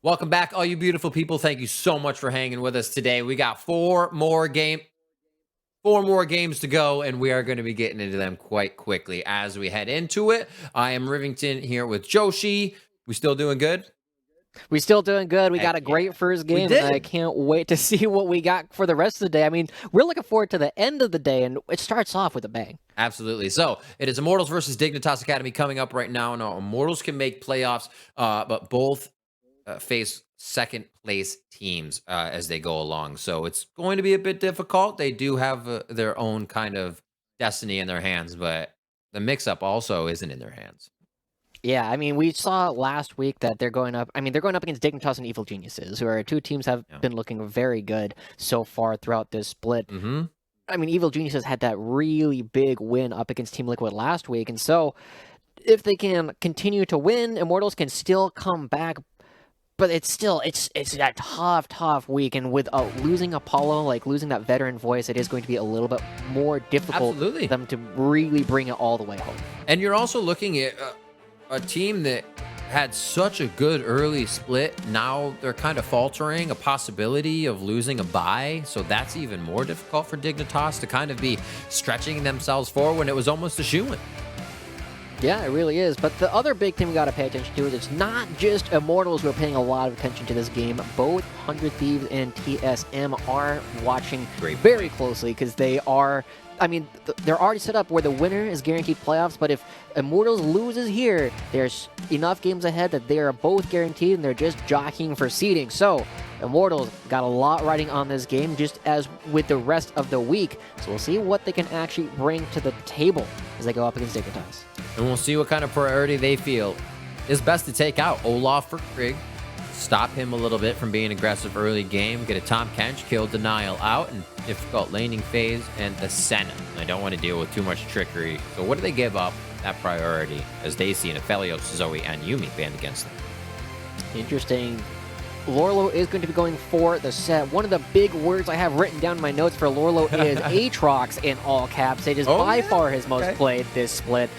Welcome back, all you beautiful people. Thank you so much for hanging with us today. We got four more games to go, and we are going to be getting into them quite quickly as we head into it. I am Rivington here with Joshi. We still doing good? We still doing good. We Heck got a great yeah. first We game, and I did. can't wait to see what we got for the rest of the day. I mean, we're looking forward to the end of the day, and it starts off with a bang. Absolutely. So it is Immortals versus Dignitas Academy coming up right now. Now, Immortals can make playoffs, but both face second place teams as they go along. So it's going to be a bit difficult. They do have their own kind of destiny in their hands, but the mix up also isn't in their hands. Yeah, I mean, we saw last week that they're going up. I mean, they're going up against Dignitas and Evil Geniuses, who are two teams have Yeah. been looking very good so far throughout this split. Mm-hmm. I mean, Evil Geniuses had that really big win up against Team Liquid last week, and so if they can continue to win, Immortals can still come back. But it's still it's that tough week, and with losing Apollo, like losing that veteran voice, it is going to be a little bit more difficult Absolutely. for them to really bring it all the way home. And you're also looking at a team that had such a good early split. Now they're kind of faltering, a possibility of losing a bye. So that's even more difficult for Dignitas to kind of be stretching themselves forward when it was almost a shoo-in. Yeah, it really is. But the other big thing we got to pay attention to is it's not just Immortals who are paying a lot of attention to this game. Both 100 Thieves and TSM are watching very closely because they are. I mean, they're already set up where the winner is guaranteed playoffs, but if Immortals loses here, there's enough games ahead that they are both guaranteed, and they're just jockeying for seeding. So, Immortals got a lot riding on this game, just as with the rest of the week. So we'll see what they can actually bring to the table as they go up against Dignitas. And we'll see what kind of priority they feel is best to take out. Olaf for Krieg. Stop him a little bit from being aggressive early game. Get a Tom Kench, kill Denial out, and difficult laning phase, and the Senna. They don't want to deal with too much trickery. So what do they give up that priority as they see an Aphelios, Zoe, and Yumi banned against them? Interesting. Lorlo is going to be going for the set. One of the big words I have written down in my notes for Lorlo is Aatrox in all caps. It is by far his most played this split.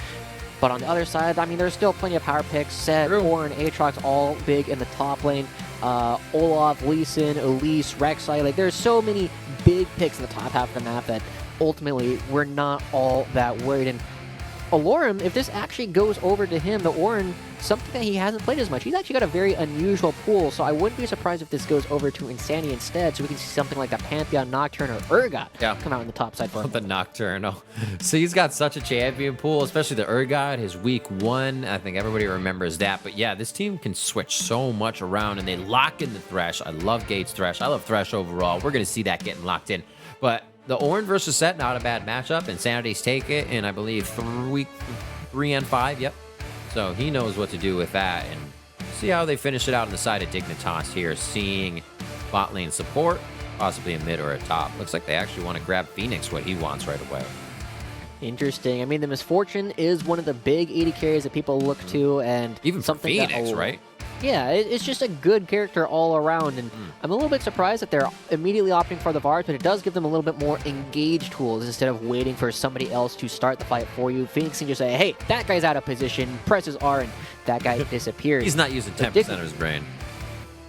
But on the other side, I mean, there's still plenty of power picks. Set, Ornn, Aatrox, all big in the top lane. Olaf, Lee Sin, Elise, Rek'Sai. Like, there's so many big picks in the top half of the map that ultimately we're not all that worried. And Alorum, if this actually goes over to him, the Ornn, something that he hasn't played as much. He's actually got a very unusual pool, so I wouldn't be surprised if this goes over to Insanity instead, so we can see something like the Pantheon, Nocturne, or Urgot come out in the top side for him. The Nocturnal. So he's got such a champion pool, especially the Urgot, his week 1. I think everybody remembers that. But yeah, this team can switch so much around, and they lock in the Thresh. I love Gates Thresh. I love Thresh overall. We're going to see that getting locked in. But the Ornn versus Set, not a bad matchup. Insanity's take it in, I believe, week 3 and 5. Yep. So he knows what to do with that. And see how they finish it out on the side of Dignitas here. Seeing bot lane support, possibly a mid or a top. Looks like they actually want to grab Phoenix, what he wants right away. Interesting. I mean, the Misfortune is one of the big 80 carries that people look to, and even something Phoenix, right? Yeah, it's just a good character all around, and I'm a little bit surprised that they're immediately opting for the Vards, but it does give them a little bit more engaged tools instead of waiting for somebody else to start the fight for you. Phoenix can just say, hey, that guy's out of position, presses R, and that guy disappears. He's not using 10% of his brain.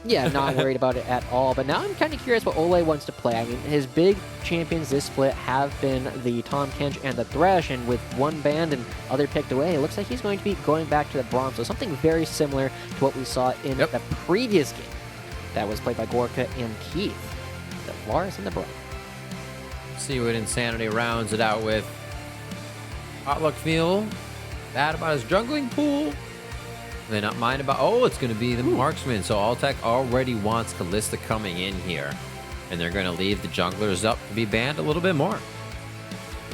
Yeah, not worried about it at all. But now I'm kind of curious what Ole wants to play. I mean, his big champions this split have been the Tom Kench and the Thresh, and with one banned and other picked away, it looks like he's going to be going back to the Bronze. So something very similar to what we saw in the previous game that was played by Gorka and Keith. The Lars and the Bronze. See what Insanity rounds it out with. Potluck feel bad about his jungling pool. They not mind about, it's going to be the marksman. So Altec already wants Kalista coming in here. And they're going to leave the junglers up to be banned a little bit more.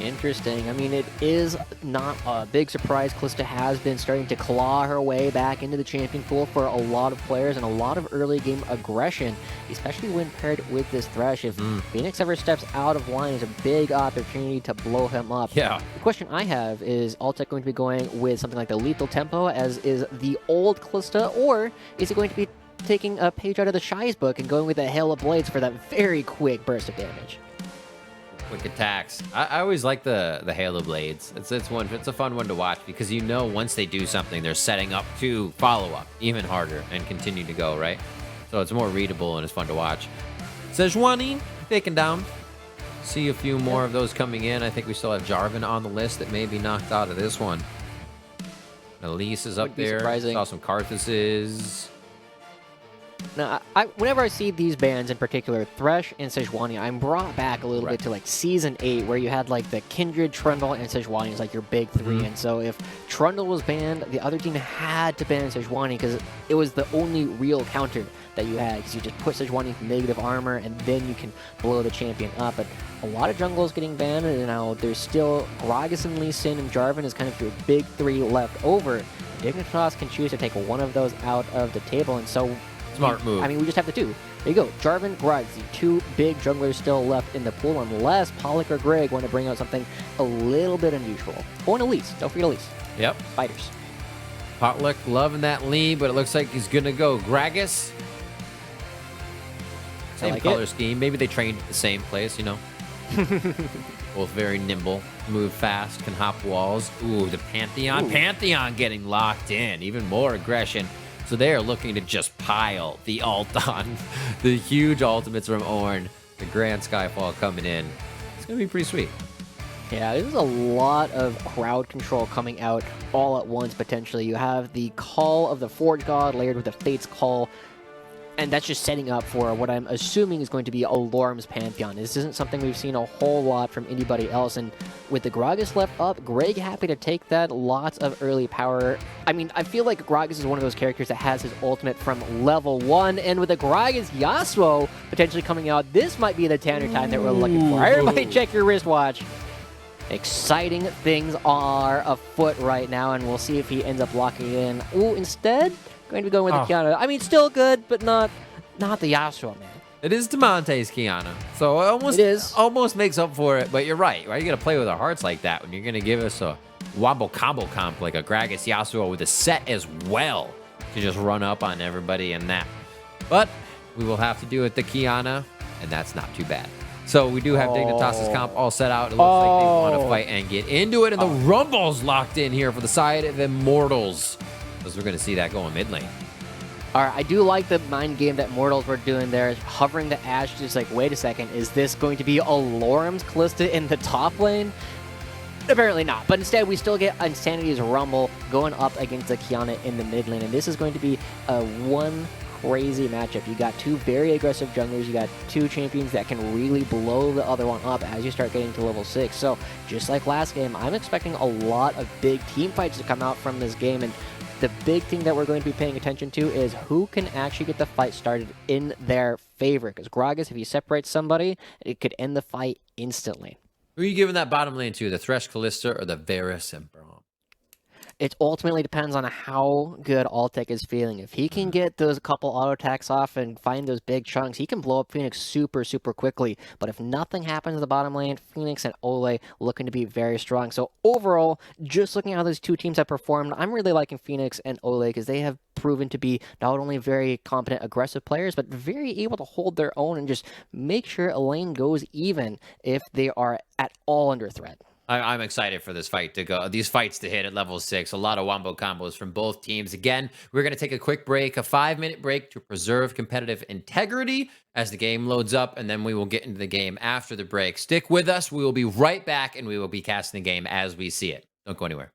Interesting. I mean, it is not a big surprise. Kalista has been starting to claw her way back into the champion pool for a lot of players and a lot of early game aggression, especially when paired with this Thresh. If Phoenix ever steps out of line, it's a big opportunity to blow him up. Yeah. The question I have is Altec going to be going with something like the lethal tempo, as is the old Kalista, or is it going to be taking a page out of the Shy's book and going with the Hail of Blades for that very quick burst of damage? Quick attacks. I always like the Halo Blades. It's a fun one to watch because once they do something, they're setting up to follow up even harder and continue to go, right? So it's more readable and it's fun to watch. Sejuani taken down. See a few more of those coming in. I think we still have Jarvan on the list that may be knocked out of this one. Elise is up there. Surprising. Saw some Karthuses. Now, whenever I see these bans in particular, Thresh and Sejuani, I'm brought back a little bit to like Season 8, where you had like the Kindred, Trundle, and Sejuani is like your big three. And so if Trundle was banned, the other team had to ban Sejuani because it was the only real counter that you had, because you just put Sejuani with negative armor and then you can blow the champion up. But a lot of jungles getting banned, and now there's still Gragas and Lee Sin and Jarvan is kind of your big three left over. Dignitas can choose to take one of those out of the table, and so Smart move. I mean, we just have the two. There you go. Jarvan, Gragas, the two big junglers still left in the pool, unless Pollock or Greg want to bring out something a little bit unusual. Or an Elise. Don't forget Elise. Yep. Fighters. Potluck loving that lead, but it looks like he's going to go Gragas. Same like color it. scheme. Maybe they trained at the same place, you know. Both very nimble, move fast, can hop walls. Ooh, the Pantheon. Ooh. Pantheon getting locked in. Even more aggression. So they are looking to just pile the ult on. The huge ultimates from Ornn. The Grand Skyfall coming in. It's going to be pretty sweet. Yeah, there's a lot of crowd control coming out all at once, potentially. You have the Call of the Forge God layered with the Fate's Call, and that's just setting up for what I'm assuming is going to be a Lorm's Pantheon. This isn't something we've seen a whole lot from anybody else, and with the Gragas left up, Greg happy to take that. Lots of early power. I mean, I feel like Gragas is one of those characters that has his ultimate from level 1, and with the Gragas Yasuo potentially coming out, this might be the Tanner time that we're looking for. Everybody check your wristwatch. Exciting things are afoot right now, and we'll see if he ends up locking it in. Ooh, instead, going to be going with the Kiana. I mean, still good, but not the Yasuo, man. It is Demonte's Kiana, so it almost makes up for it. But you're right. Why are you gonna play with our hearts like that when you're gonna give us a wombo combo comp like a Gragas Yasuo with a set as well to just run up on everybody in that? But we will have to do it the Kiana, and that's not too bad. So we do have Dignitas' comp all set out. It looks like they want to fight and get into it, and the Rumble's locked in here for the side of Immortals, because we're gonna see that going mid lane. All right, I do like the mind game that Immortals were doing there, hovering the Ashe, just like, wait a second, is this going to be a Lorem's Callista in the top lane? Apparently not, but instead we still get Insanity's Rumble going up against the Kiana in the mid lane, and this is going to be a one crazy matchup. You got two very aggressive junglers, you got two champions that can really blow the other one up as you start getting to level 6. So just like last game, I'm expecting a lot of big team fights to come out from this game, and the big thing that we're going to be paying attention to is who can actually get the fight started in their favor. Because Gragas, if he separates somebody, it could end the fight instantly. Who are you giving that bottom lane to? The Thresh Callista or the Varus and Braum? It ultimately depends on how good Altec is feeling. If he can get those couple auto attacks off and find those big chunks, he can blow up Phoenix super, super quickly. But if nothing happens in the bottom lane, Phoenix and Ole looking to be very strong. So overall, just looking at how those two teams have performed, I'm really liking Phoenix and Ole because they have proven to be not only very competent, aggressive players, but very able to hold their own and just make sure a lane goes even if they are at all under threat. I'm excited for this fight to go. These fights to hit at level 6. A lot of wombo combos from both teams. Again, we're going to take a quick break, a 5-minute break to preserve competitive integrity as the game loads up, and then we will get into the game after the break. Stick with us. We will be right back, and we will be casting the game as we see it. Don't go anywhere.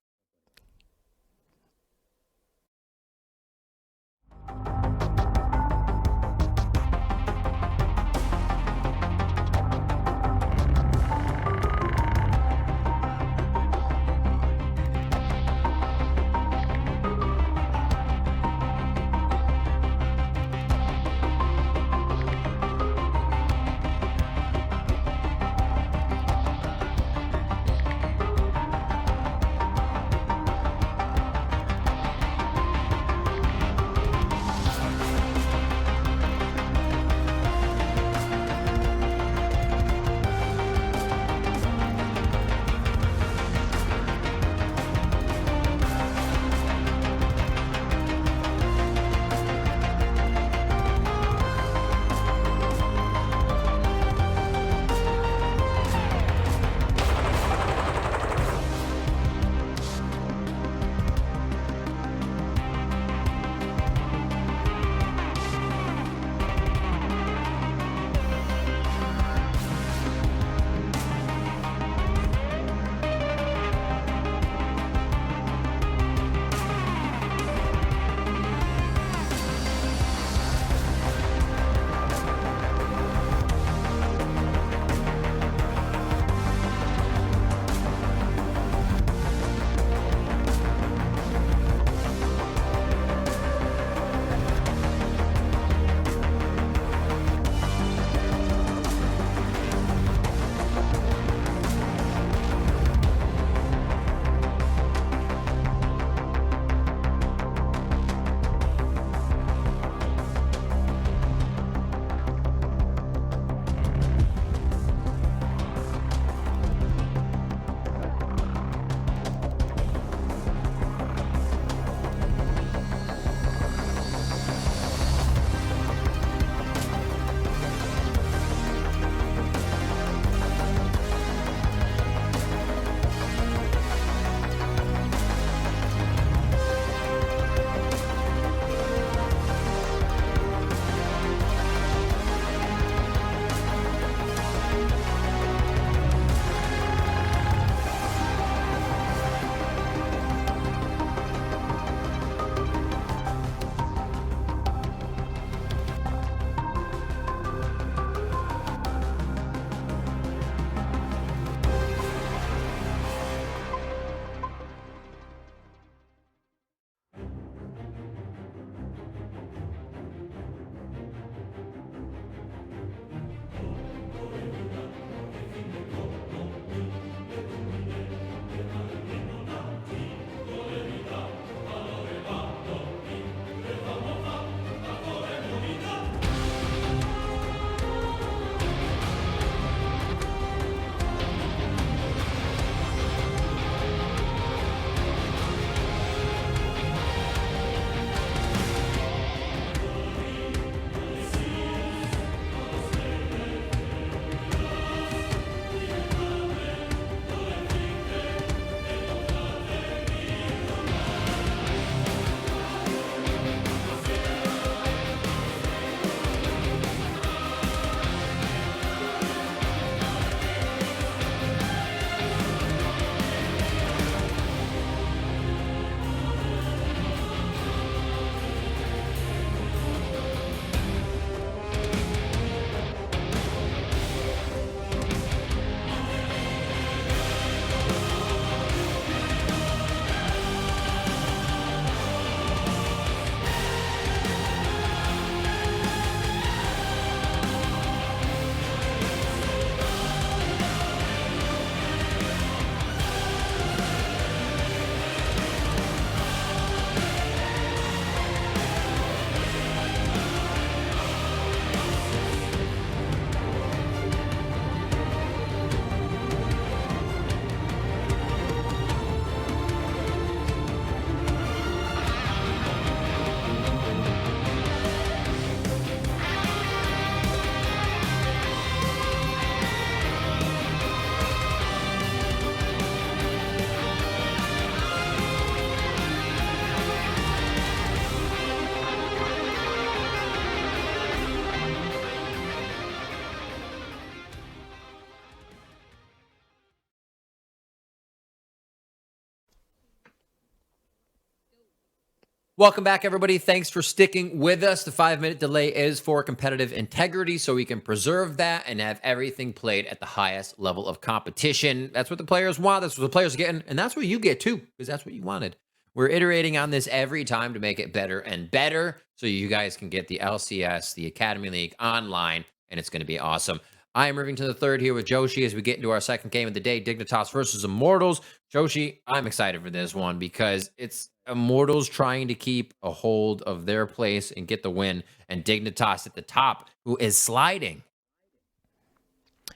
Welcome back, everybody. Thanks for sticking with us. The 5-minute delay is for competitive integrity, so we can preserve that and have everything played at the highest level of competition. That's what the players want. That's what the players are getting, and that's what you get too, because that's what you wanted. We're iterating on this every time to make it better and better, so you guys can get the LCS, the Academy League online, and it's going to be awesome. I am Irvington III here with Joshi as we get into our second game of the day, Dignitas versus Immortals. Joshi, I'm excited for this one because it's Immortals trying to keep a hold of their place and get the win, and Dignitas at the top, who is sliding.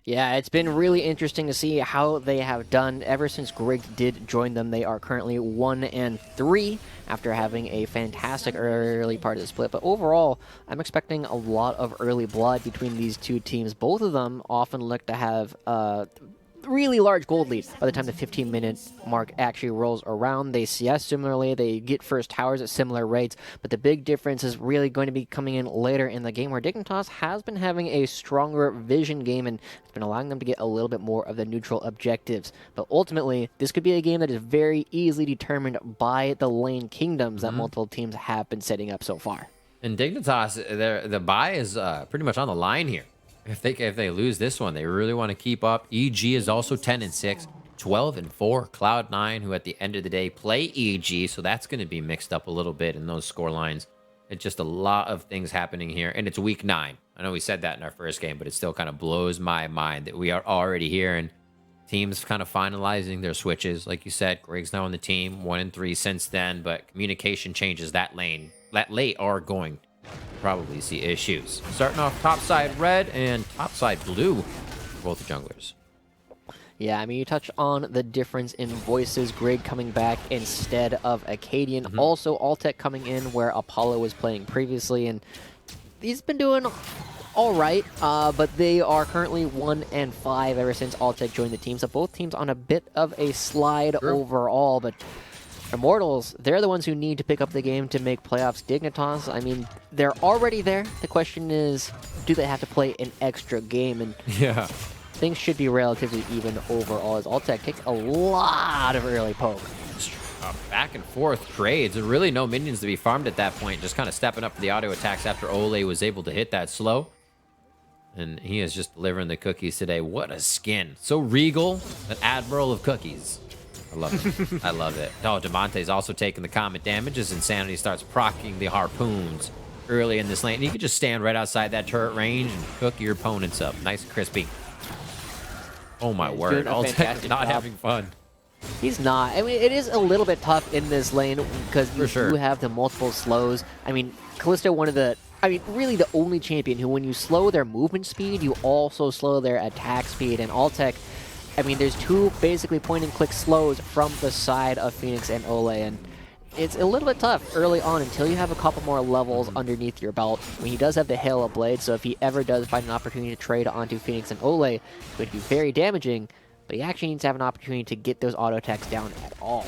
Yeah, it's been really interesting to see how they have done ever since Greg did join them. They are currently 1-3 after having a fantastic early part of the split. But overall, I'm expecting a lot of early blood between these two teams. Both of them often look to have really large gold lead by the time the 15-minute mark actually rolls around. They CS similarly, they get first towers at similar rates, but the big difference is really going to be coming in later in the game, where Dignitas has been having a stronger vision game, and it's been allowing them to get a little bit more of the neutral objectives. But ultimately, this could be a game that is very easily determined by the lane kingdoms that multiple teams have been setting up so far. And Dignitas, the buy is pretty much on the line here. If they lose this one, they really want to keep up. EG is also 10-6, 12-4. Cloud9, who at the end of the day play EG, so that's going to be mixed up a little bit in those score lines. It's just a lot of things happening here, and it's week 9. I know we said that in our first game, but it still kind of blows my mind that we are already here and teams kind of finalizing their switches. Like you said, Greg's now on the team, 1-3 since then, but communication changes that late are going probably see issues. Starting off top side red and top side blue for both the junglers. Yeah, I mean, you touch on the difference in voices. Greg coming back instead of Acadian. Also, Altec coming in where Apollo was playing previously, and he's been doing all right, but they are currently 1-5 ever since Altec joined the team. So both teams on a bit of a slide overall, but Immortals, they're the ones who need to pick up the game to make playoffs. Dignitas, I mean, they're already there. The question is, do they have to play an extra game? And yeah, things should be relatively even overall, as Altec takes a lot of early poke. Back and forth trades. There are really no minions to be farmed at that point. Just kind of stepping up for the auto attacks after Ole was able to hit that slow. And he is just delivering the cookies today. What a skin. So regal, an admiral of cookies. I love it. I love it. Oh, Demonte's also taking the comet damage as Insanity starts proccing the harpoons early in this lane. And you can just stand right outside that turret range and cook your opponents up. Nice and crispy. Oh my word. Altec not having fun. He's not. I mean, it is a little bit tough in this lane because you do have the multiple slows. I mean, Callisto, really the only champion who, when you slow their movement speed, you also slow their attack speed. And Altec, I mean, there's two basically point-and-click slows from the side of Phoenix and Ole, and it's a little bit tough early on until you have a couple more levels underneath your belt. I mean, he does have the Hail of Blades, so if he ever does find an opportunity to trade onto Phoenix and Ole, it would be very damaging, but he actually needs to have an opportunity to get those auto attacks down at all.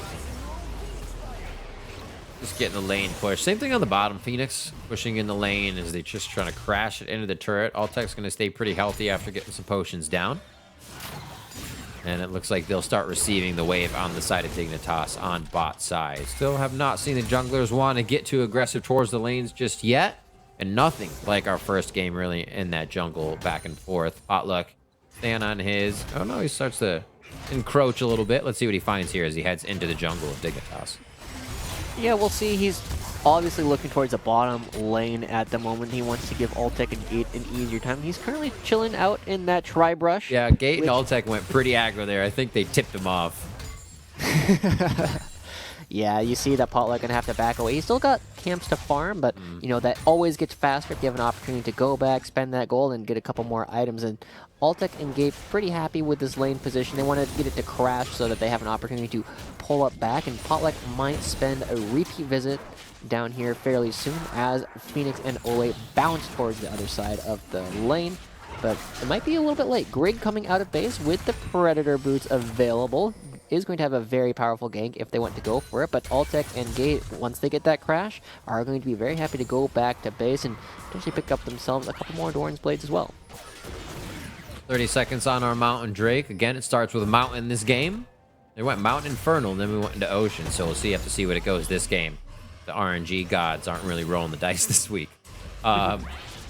Just getting the lane push. Same thing on the bottom. Phoenix pushing in the lane as they just trying to crash it into the turret. Altec's going to stay pretty healthy after getting some potions down. And it looks like they'll start receiving the wave on the side of Dignitas on bot side. Still have not seen the junglers want to get too aggressive towards the lanes just yet. And nothing like our first game really in that jungle back and forth. Potluck staying on his. Oh no, he starts to encroach a little bit. Let's see what he finds here as he heads into the jungle of Dignitas. Yeah, we'll see. He's obviously looking towards the bottom lane at the moment. He wants to give Altec and Gate an easier time. He's currently chilling out in that tri-brush. Yeah, Gate and Altec went pretty aggro there. I think they tipped him off. Yeah, you see that Potluck gonna have to back away. He's still got camps to farm, but you know that always gets faster if you have an opportunity to go back, spend that gold, and get a couple more items. And Altec and Gate pretty happy with this lane position. They want to get it to crash so that they have an opportunity to pull up back, and Potluck might spend a repeat visit down here fairly soon as Phoenix and Ole bounce towards the other side of the lane. But it might be a little bit late. Grig coming out of base with the Predator boots available is going to have a very powerful gank if they want to go for it, but Altec and Gate, once they get that crash, are going to be very happy to go back to base and potentially pick up themselves a couple more Doran's Blades as well. 30 seconds on our Mountain Drake. Again, it starts with a Mountain in this game. They went Mountain Infernal, and then we went into Ocean, so we'll have to see what it goes this game. the RNG gods aren't really rolling the dice this week.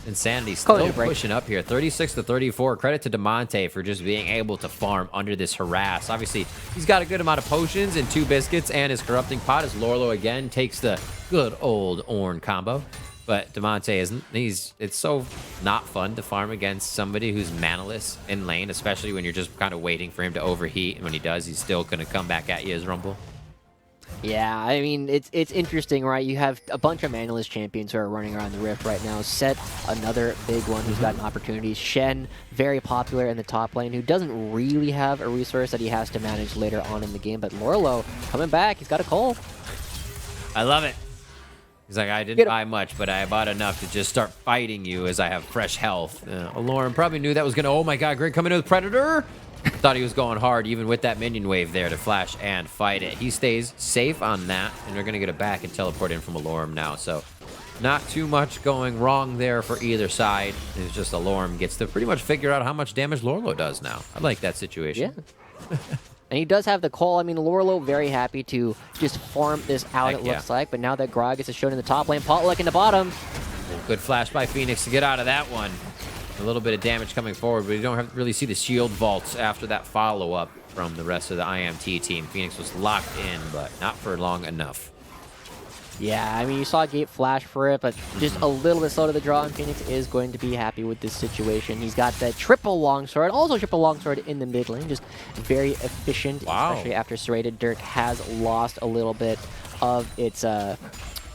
Insanity still pushing up here, 36 to 34. Credit to DeMonte for just being able to farm under this harass. Obviously, he's got a good amount of potions and 2 biscuits and his corrupting pot as Lorlo again takes the good old Ornn combo. But DeMonte isn't. It's so not fun to farm against somebody who's manaless in lane, especially when you're just kind of waiting for him to overheat. And when he does, he's still going to come back at you as Rumble. Yeah, I mean, it's interesting, right? You have a bunch of manaless champions who are running around the Rift right now. Set, another big one who's got an opportunity. Shen, very popular in the top lane, who doesn't really have a resource that he has to manage later on in the game. But Lorlo coming back, he's got a Cole. I love it. He's like, I didn't buy much, but I bought enough to just start fighting you as I have fresh health. Lauren probably knew that was going to, oh my god, Greg coming in with Predator. Thought he was going hard, even with that minion wave there to flash and fight it. He stays safe on that, and they're going to get it back and teleport in from Alorm now. So not too much going wrong there for either side. It's just Alorm gets to pretty much figure out how much damage Lorlo does now. I like that situation. Yeah. And he does have the call. I mean, Lorlo very happy to just farm this out, it looks like. But now that Grog gets shown in the top lane, Potluck in the bottom. Good flash by Phoenix to get out of that one. A little bit of damage coming forward, but you don't really see the shield vaults after that follow-up from the rest of the IMT team. Phoenix was locked in, but not for long enough. Yeah, I mean, you saw Gate flash for it, but just a little bit slow to the draw, and Phoenix is going to be happy with this situation. He's got the triple longsword, also triple longsword in the mid lane, just very efficient, especially after Serrated Dirk has lost a little bit of its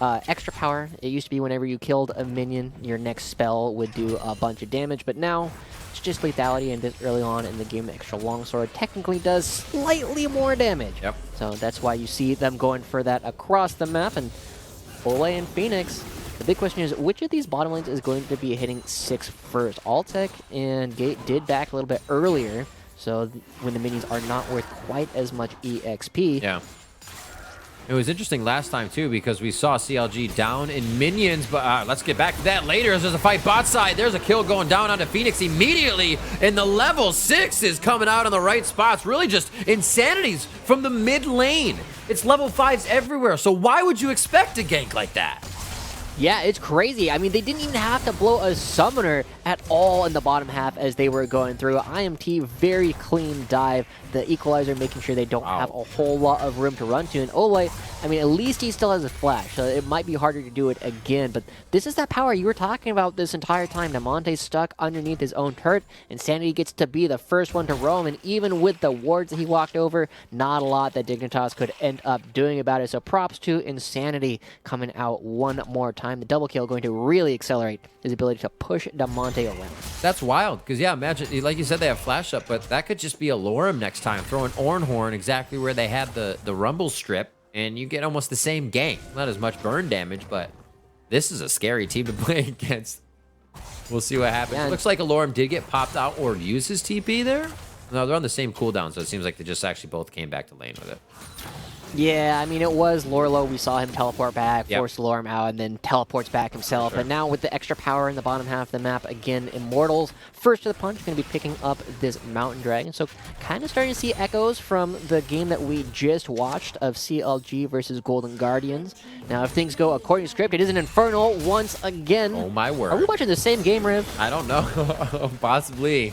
extra power. It used to be whenever you killed a minion, your next spell would do a bunch of damage, but now it's just lethality, and this early on in the game, the extra longsword technically does slightly more damage. Yep. So that's why you see them going for that across the map, and Ole and Phoenix. The big question is, which of these bottom lanes is going to be hitting 6 first? Altec and Gate did back a little bit earlier, so when the minions are not worth quite as much EXP. Yeah. It was interesting last time, too, because we saw CLG down in minions, but let's get back to that later as there's a fight bot side. There's a kill going down onto Phoenix immediately, and the level 6 is coming out on the right spots. Really just insanities from the mid lane. It's level 5s everywhere, so why would you expect a gank like that? Yeah, it's crazy. I mean, they didn't even have to blow a summoner at all in the bottom half as they were going through. IMT, very clean dive. The equalizer making sure they don't have a whole lot of room to run to. And Ole, I mean, at least he still has a flash, so it might be harder to do it again. But this is that power you were talking about this entire time. DeMonte's stuck underneath his own turret. Insanity gets to be the first one to roam, and even with the wards that he walked over, not a lot that Dignitas could end up doing about it. So props to Insanity coming out one more time. The double kill going to really accelerate his ability to push DeMonte around. That's wild, because, yeah, imagine, like you said, they have flash up, but that could just be a Lorem next time, throwing Ornhorn exactly where they had the Rumble strip, and you get almost the same gank. Not as much burn damage, but this is a scary team to play against. We'll see what happens. It looks like Lorem did get popped out or use his TP there. No, they're on the same cooldown, so it seems like they just actually both came back to lane with it. Yeah, I mean, it was Lorlo. We saw him teleport back, force Lorem out, and then teleports back himself. But now with the extra power in the bottom half of the map, again, Immortals, first to the punch, going to be picking up this Mountain Dragon. So kind of starting to see echoes from the game that we just watched of CLG versus Golden Guardians. Now, if things go according to script, it is an Infernal once again. Oh, my word. Are we watching the same game, Riv? I don't know. Possibly.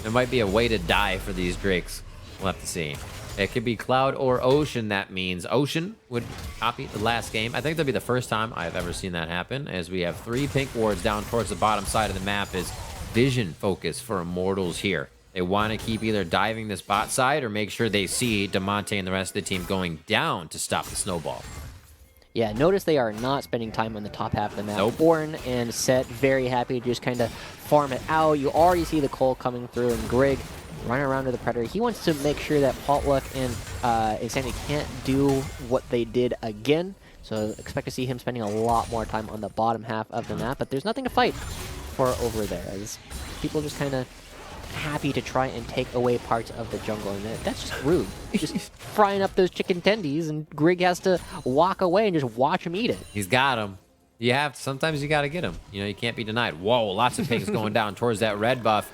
There might be a way to die for these Drakes. We'll have to see. It could be Cloud or Ocean. That means Ocean would copy the last game. I think that'll be the first time I've ever seen that happen, as we have 3 pink wards down towards the bottom side of the map is vision focus for Immortals here. They want to keep either diving this bot side or make sure they see DeMonte and the rest of the team going down to stop the snowball. Yeah, notice they are not spending time on the top half of the map. Nope. Ornn and Set very happy to just kind of farm it out. You already see the Cole coming through, and Greg running around to the Predator. He wants to make sure that Potluck and Insanity can't do what they did again. So expect to see him spending a lot more time on the bottom half of the map. But there's nothing to fight for over there, as people just kind of happy to try and take away parts of the jungle. And that's just rude. Just frying up those chicken tendies, and Greg has to walk away and just watch him eat it. He's got him. You have to, sometimes you got to get him. You know, you can't be denied. Whoa, lots of pings going down towards that red buff.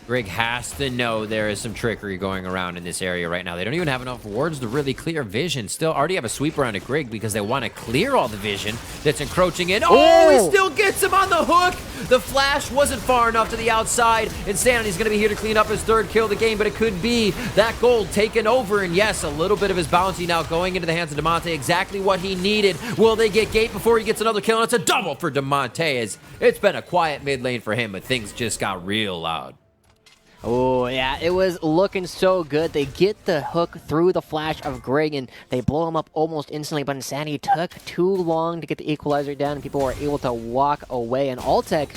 Greg has to know there is some trickery going around in this area right now. They don't even have enough wards to really clear vision. Still already have a sweeper on a Greg because they want to clear all the vision that's encroaching in. Oh, he still gets him on the hook. The flash wasn't far enough to the outside. Insanity's going to be here to clean up his third kill of the game, but it could be that gold taken over. And yes, a little bit of his bounty now going into the hands of DeMonte. Exactly what he needed. Will they get Gate before he gets another kill? And it's a double for DeMonte. It's been a quiet mid lane for him, but things just got real loud. Oh, yeah, it was looking so good. They get the hook through the flash of Greg, and they blow him up almost instantly, but Insanity took too long to get the equalizer down, and people were able to walk away, and Altec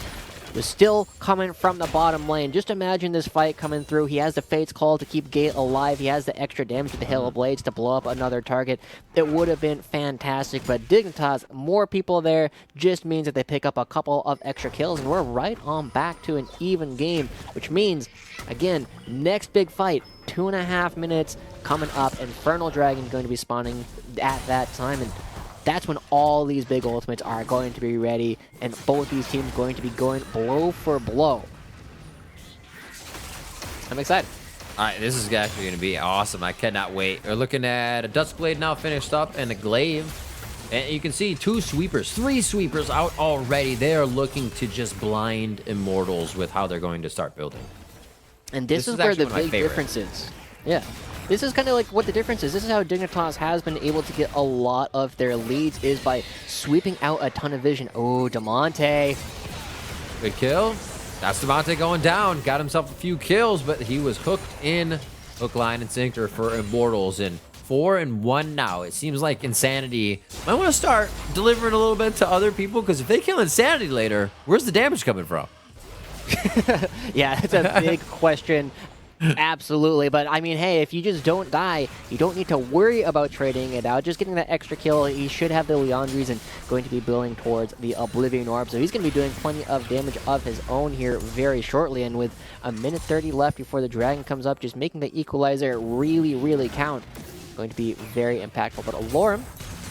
was still coming from the bottom lane. Just imagine this fight coming through. He has the Fate's Call to keep Gate alive. He has the extra damage with the Hail of Blades to blow up another target. It would have been fantastic, but Dignitas, more people there, just means that they pick up a couple of extra kills, and we're right on back to an even game, which means, again, next big fight, 2.5 minutes coming up. Infernal Dragon going to be spawning at that time, and that's when all these big ultimates are going to be ready, and both these teams going to be going blow for blow. I'm excited. All right, this is actually going to be awesome. I cannot wait. We're looking at a Duskblade now finished up and a Glaive. And you can see 2 sweepers, 3 sweepers out already. They are looking to just blind Immortals with how they're going to start building. And this is where the big difference is. Yeah. This is kind of like what the difference is. This is how Dignitas has been able to get a lot of their leads, is by sweeping out a ton of vision. Oh, DeMonte. Good kill. That's DeMonte going down. Got himself a few kills, but he was hooked in. Hook, line, and sinker for Immortals. And 4-1 now. It seems like Insanity might want to start delivering a little bit to other people, because if they kill Insanity later, where's the damage coming from? Yeah, that's a big question. Absolutely, but I mean, hey, if you just don't die, you don't need to worry about trading it out. Just getting that extra kill, he should have the Leandries and going to be building towards the Oblivion Orb, so he's going to be doing plenty of damage of his own here very shortly, and with a minute 30 left before the Dragon comes up, just making the equalizer really, really count. Going to be very impactful, but Alorum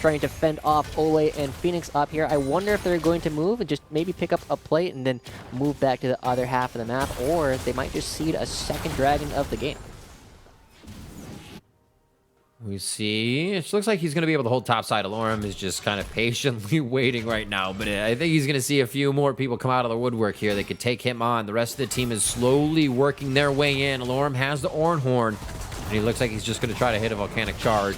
trying to fend off Ole and Phoenix up here. I wonder if they're going to move and just maybe pick up a plate and then move back to the other half of the map, or they might just seed a second dragon of the game. We see. It looks like he's going to be able to hold topside. Alorum is just kind of patiently waiting right now, but I think he's going to see a few more people come out of the woodwork here. They could take him on. The rest of the team is slowly working their way in. Alorum has the Ornhorn, and he looks like he's just going to try to hit a volcanic charge.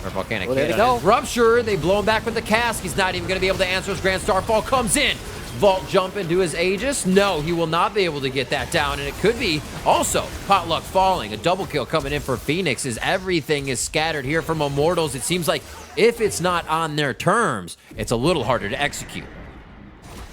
Or volcanic hit. There they go. Rupture. They blow him back with the cask. He's not even going to be able to answer his Grand Starfall. Comes in. Vault jump into his Aegis. No, he will not be able to get that down. And it could be also Potluck falling. A double kill coming in for Phoenix as everything is scattered here from Immortals. It seems like if it's not on their terms, it's a little harder to execute.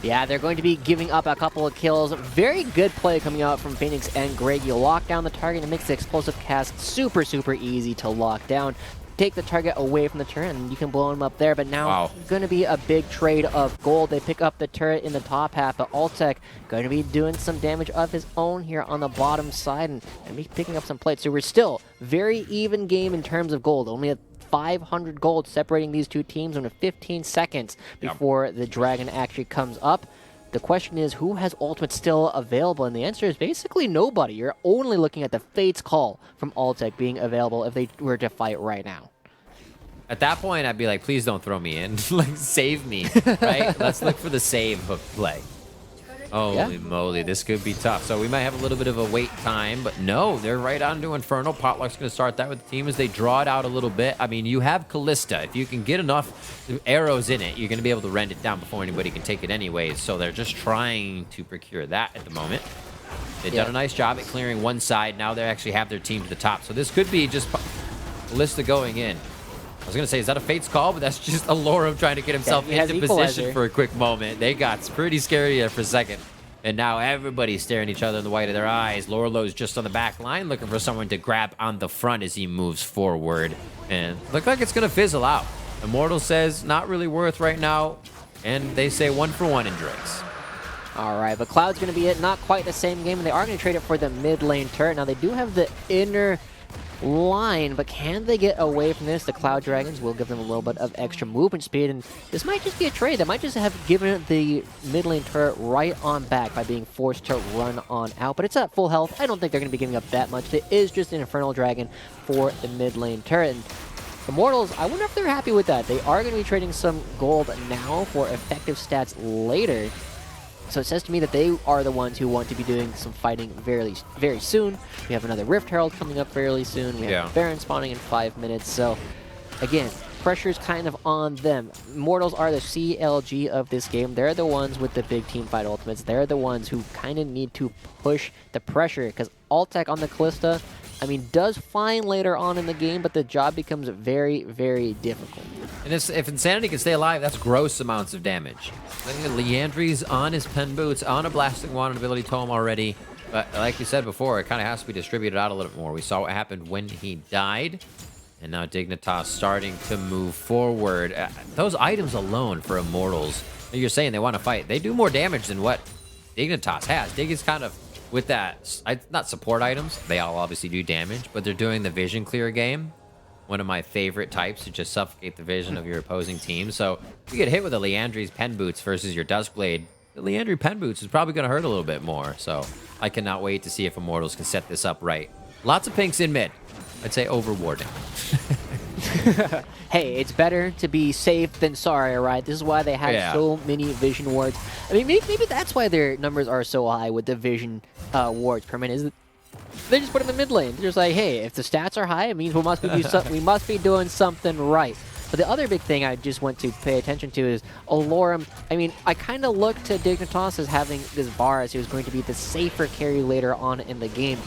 Yeah, they're going to be giving up a couple of kills. Very good play coming out from Phoenix and Greg. You lock down the target and makes the explosive cast super, super easy to lock down. Take the target away from the turret and you can blow him up there, but now going to be a big trade of gold. They pick up the turret in the top half, but Altec going to be doing some damage of his own here on the bottom side and be picking up some plates. So we're still very even game in terms of gold. Only a 500 gold separating these two teams in 15 seconds before the Dragon actually comes up. The question is, who has ultimate still available? And the answer is basically nobody. You're only looking at the Fate's Call from Altec being available if they were to fight right now. At that point, I'd be like, please don't throw me in. Like, save me, right? Let's look for the save hook play. Holy moly, this could be tough. So we might have a little bit of a wait time, but no, they're right on to Infernal. Potluck's going to start that with the team as they draw it out a little bit. I mean, you have Callista. If you can get enough arrows in it, you're going to be able to rend it down before anybody can take it anyways. So they're just trying to procure that at the moment. They've done a nice job at clearing one side. Now they actually have their team to the top. So this could be just Callista going in. I was going to say, is that a Fate's Call? But that's just Alorum trying to get himself into position for a quick moment. They got pretty scary there for a second. And now everybody's staring each other in the white of their eyes. Lorlo's just on the back line looking for someone to grab on the front as he moves forward. And look like it's going to fizzle out. Immortal says, not really worth right now. And they say 1 for 1 in drinks. All right, but Cloud's going to be it. Not quite the same game. And they are going to trade it for the mid lane turret. Now, they do have the inner line, but can they get away from this? The Cloud Dragons will give them a little bit of extra movement speed, and this might just be a trade that might just have given the mid lane turret right on back by being forced to run on out, but it's at full health. I don't think they're going to be giving up that much. It is just an Infernal Dragon for the mid lane turret. And Immortals, I wonder if they're happy with that. They are going to be trading some gold now for effective stats later. So it says to me that they are the ones who want to be doing some fighting very, very soon. We have another Rift Herald coming up fairly soon. We have Baron spawning in 5 minutes. So again, pressure's kind of on them. Immortals are the CLG of this game. They're the ones with the big team fight ultimates. They're the ones who kind of need to push the pressure, because Altec on the Callista, I mean, does fine later on in the game, but the job becomes very, very difficult. And if Insanity can stay alive, that's gross amounts of damage. Leandri's on his pen boots, on a Blasting Wand and Ability Tome already. But like you said before, it kind of has to be distributed out a little bit more. We saw what happened when he died. And now Dignitas starting to move forward. Those items alone for Immortals, you're saying they want to fight. They do more damage than what Dignitas has. Dig is kind of with that, not support items. They all obviously do damage, but they're doing the vision clear game. One of my favorite types to just suffocate the vision of your opposing team. So if you get hit with a Leandri's Pen Boots versus your Duskblade, the Leandri Pen Boots is probably going to hurt a little bit more. So I cannot wait to see if Immortals can set this up right. Lots of pinks in mid. I'd say overwarding. Hey, it's better to be safe than sorry, right? This is why they have so many vision wards. I mean, maybe that's why their numbers are so high with the vision wards per minute. Is that they just put them in mid lane. They're just like, hey, if the stats are high, it means we must be doing something right. But the other big thing I just want to pay attention to is Alorum. I mean, I kind of looked to Dignitas as having this Varus who was going to be the safer carry later on in the game.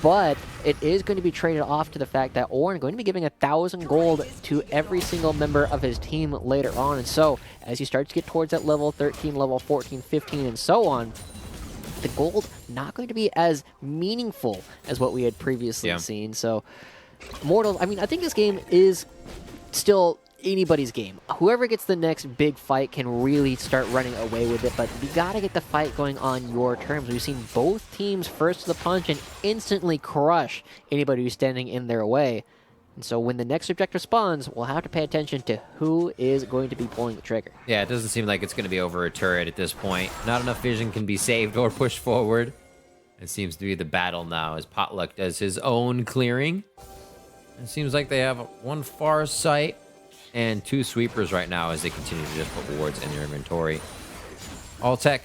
But it is going to be traded off to the fact that Ornn is going to be giving 1,000 gold to every single member of his team later on. And so, as you start to get towards that level 13, level 14, 15, and so on, the gold not going to be as meaningful as what we had previously seen. So, Immortals, I mean, I think this game is still anybody's game. Whoever gets the next big fight can really start running away with it, but you gotta get the fight going on your terms. We've seen both teams first to the punch and instantly crush anybody who's standing in their way. And so when the next objective spawns, we'll have to pay attention to who is going to be pulling the trigger. Yeah, it doesn't seem like it's going to be over a turret at this point. Not enough vision can be saved or pushed forward. It seems to be the battle now as Potluck does his own clearing. It seems like they have one far sight and 2 sweepers right now as they continue to just put wards in their inventory. Altec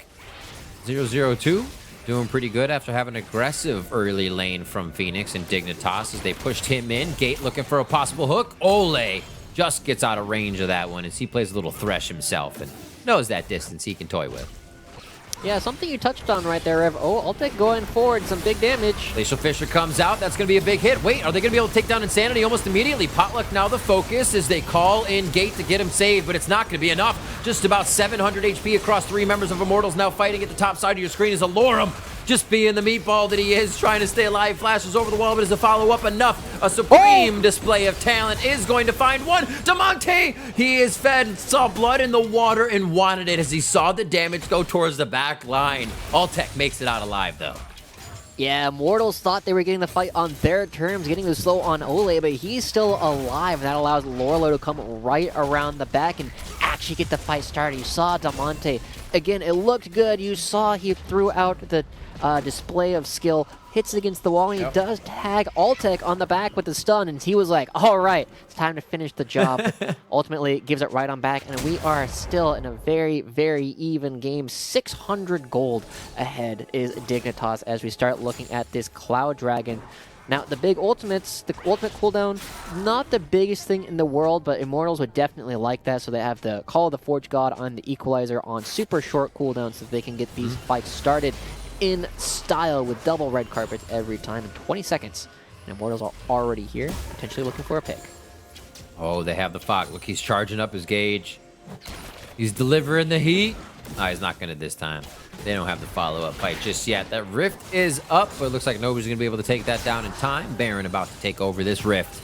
002 doing pretty good after having an aggressive early lane from Phoenix and Dignitas as they pushed him in. Gate looking for a possible hook. Ole just gets out of range of that one as he plays a little Thresh himself and knows that distance he can toy with. Yeah, something you touched on right there, Rev. Oh, Altec going forward, some big damage. Glacial Fissure comes out. That's going to be a big hit. Wait, are they going to be able to take down Insanity almost immediately? Potluck now the focus as they call in Gate to get him saved, but it's not going to be enough. Just about 700 HP across 3 members of Immortals now fighting at the top side of your screen is Alorum. Just being the meatball that he is, trying to stay alive, flashes over the wall, but as a follow-up enough, a supreme display of talent is going to find one. Damonte, he is fed, saw blood in the water and wanted it as he saw the damage go towards the back line. Altec makes it out alive, though. Yeah, Immortals thought they were getting the fight on their terms, getting the slow on Ole, but he's still alive, and that allows Lorlo to come right around the back and actually get the fight started. You saw Damonte. Again, it looked good. You saw he threw out the display of skill, hits against the wall, and he does tag Altec on the back with the stun, and he was like, all right, it's time to finish the job. Ultimately, gives it right on back, and we are still in a very, very even game. 600 gold ahead is Dignitas as we start looking at this Cloud Dragon. Now, the big ultimates, the ultimate cooldown, not the biggest thing in the world, but Immortals would definitely like that, so they have the Call of the Forge God on the Equalizer on super short cooldown so they can get these fights started in style with double red carpets every time in 20 seconds. And Immortals are already here, potentially looking for a pick. Oh, they have the Fox. Look, he's charging up his gauge. He's delivering the heat. No, he's not going to this time. They don't have the follow-up fight just yet. That rift is up, but it looks like nobody's going to be able to take that down in time. Baron about to take over this rift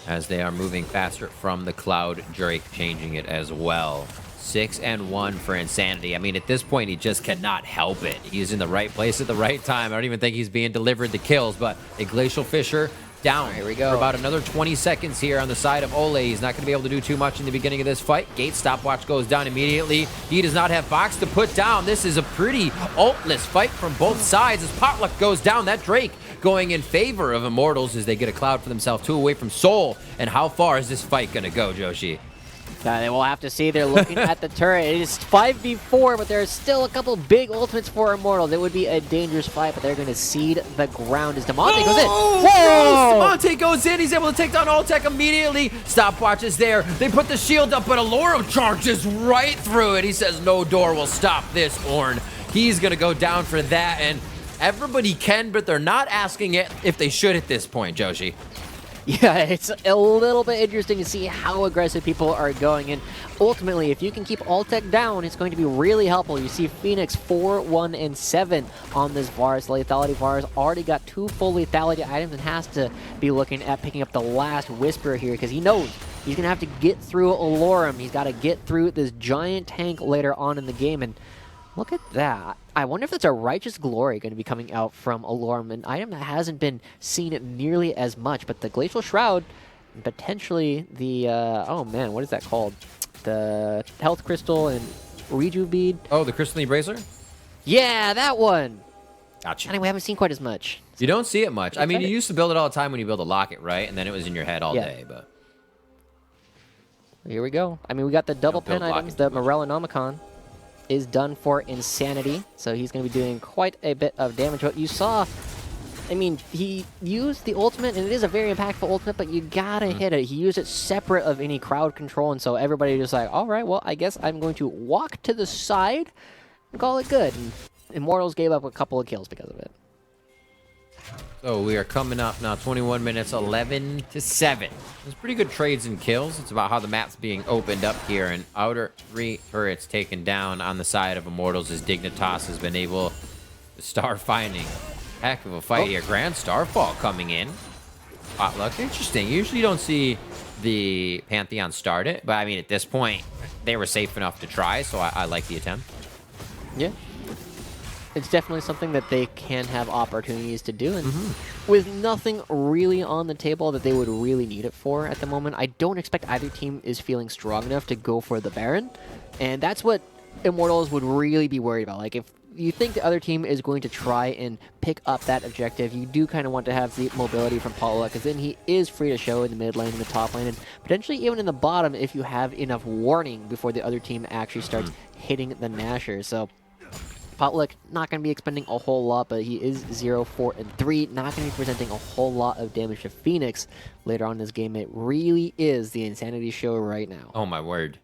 as they are moving faster from the Cloud. Drake changing it as well. 6-1 for Insanity. I mean, at this point, he just cannot help it. He's in the right place at the right time. I don't even think he's being delivered the kills, but a Glacial Fissure down. Here we go. For about another 20 seconds here on the side of Ole. He's not going to be able to do too much in the beginning of this fight. Gate stopwatch goes down immediately. He does not have box to put down. This is a pretty ultless fight from both sides as Potluck goes down. That Drake going in favor of Immortals as they get a cloud for themselves, 2 away from Soul. And how far is this fight going to go, Joshi? They will have to see. They're looking at the turret. It is 5v4, but there's still a couple big ultimates for Immortals. It would be a dangerous fight, but they're going to cede the ground as Demonte goes in. Whoa! Demonte goes in. He's able to take down Alltech immediately. Stopwatch is there. They put the shield up, but Aloro charges right through it. He says, no door will stop this, Ornn. He's going to go down for that, and everybody can, but they're not asking it if they should at this point, Joshi. Yeah, it's a little bit interesting to see how aggressive people are going. And ultimately, if you can keep Alltech down, it's going to be really helpful. You see Phoenix 4, 1, and 7 on this Varus. Lethality Varus already got 2 full lethality items and has to be looking at picking up the last Whisper here because he knows he's going to have to get through Alorum. He's got to get through this giant tank later on in the game. And look at that. I wonder if that's a Righteous Glory going to be coming out from Alorum, an item that hasn't been seen nearly as much. But the Glacial Shroud, and potentially the, oh man, what is that called? The Health Crystal and Reju Bead. Oh, the Crystalline Bracer? Yeah, that one. Gotcha. And we haven't seen quite as much. You don't see it much. I mean, you used to build it all the time when you build a locket, right? And then it was in your head all Yeah. day, but... Here we go. I mean, we got the double Don't build pin items. lockets The Morellonomicon is done for Insanity, so he's going to be doing quite a bit of damage. But you saw, I mean, he used the ultimate, and it is a very impactful ultimate, but you gotta hit it. He used it separate of any crowd control, and so everybody just like, all right, well, I guess I'm going to walk to the side and call it good. And Immortals gave up a couple of kills because of it. So we are coming up now, 21 minutes, 11-7. There's pretty good trades and kills. It's about how the map's being opened up here, and outer 3 turrets taken down on the side of Immortals as Dignitas has been able to start finding heck of a fight here. Grand Starfall coming in. Potluck, interesting. Usually you don't see the Pantheon start it, but I mean, at this point, they were safe enough to try, so I like the attempt. Yeah. It's definitely something that they can have opportunities to do, and with nothing really on the table that they would really need it for at the moment, I don't expect either team is feeling strong enough to go for the Baron, and that's what Immortals would really be worried about. Like, if you think the other team is going to try and pick up that objective, you do kind of want to have the mobility from Paula, because then he is free to show in the mid lane and the top lane, and potentially even in the bottom if you have enough warning before the other team actually starts hitting the Nashers. So Potluck not going to be expending a whole lot, but he is 0, 4, and 3. Not going to be presenting a whole lot of damage to Phoenix later on in this game. It really is the Insanity show right now. Oh my word.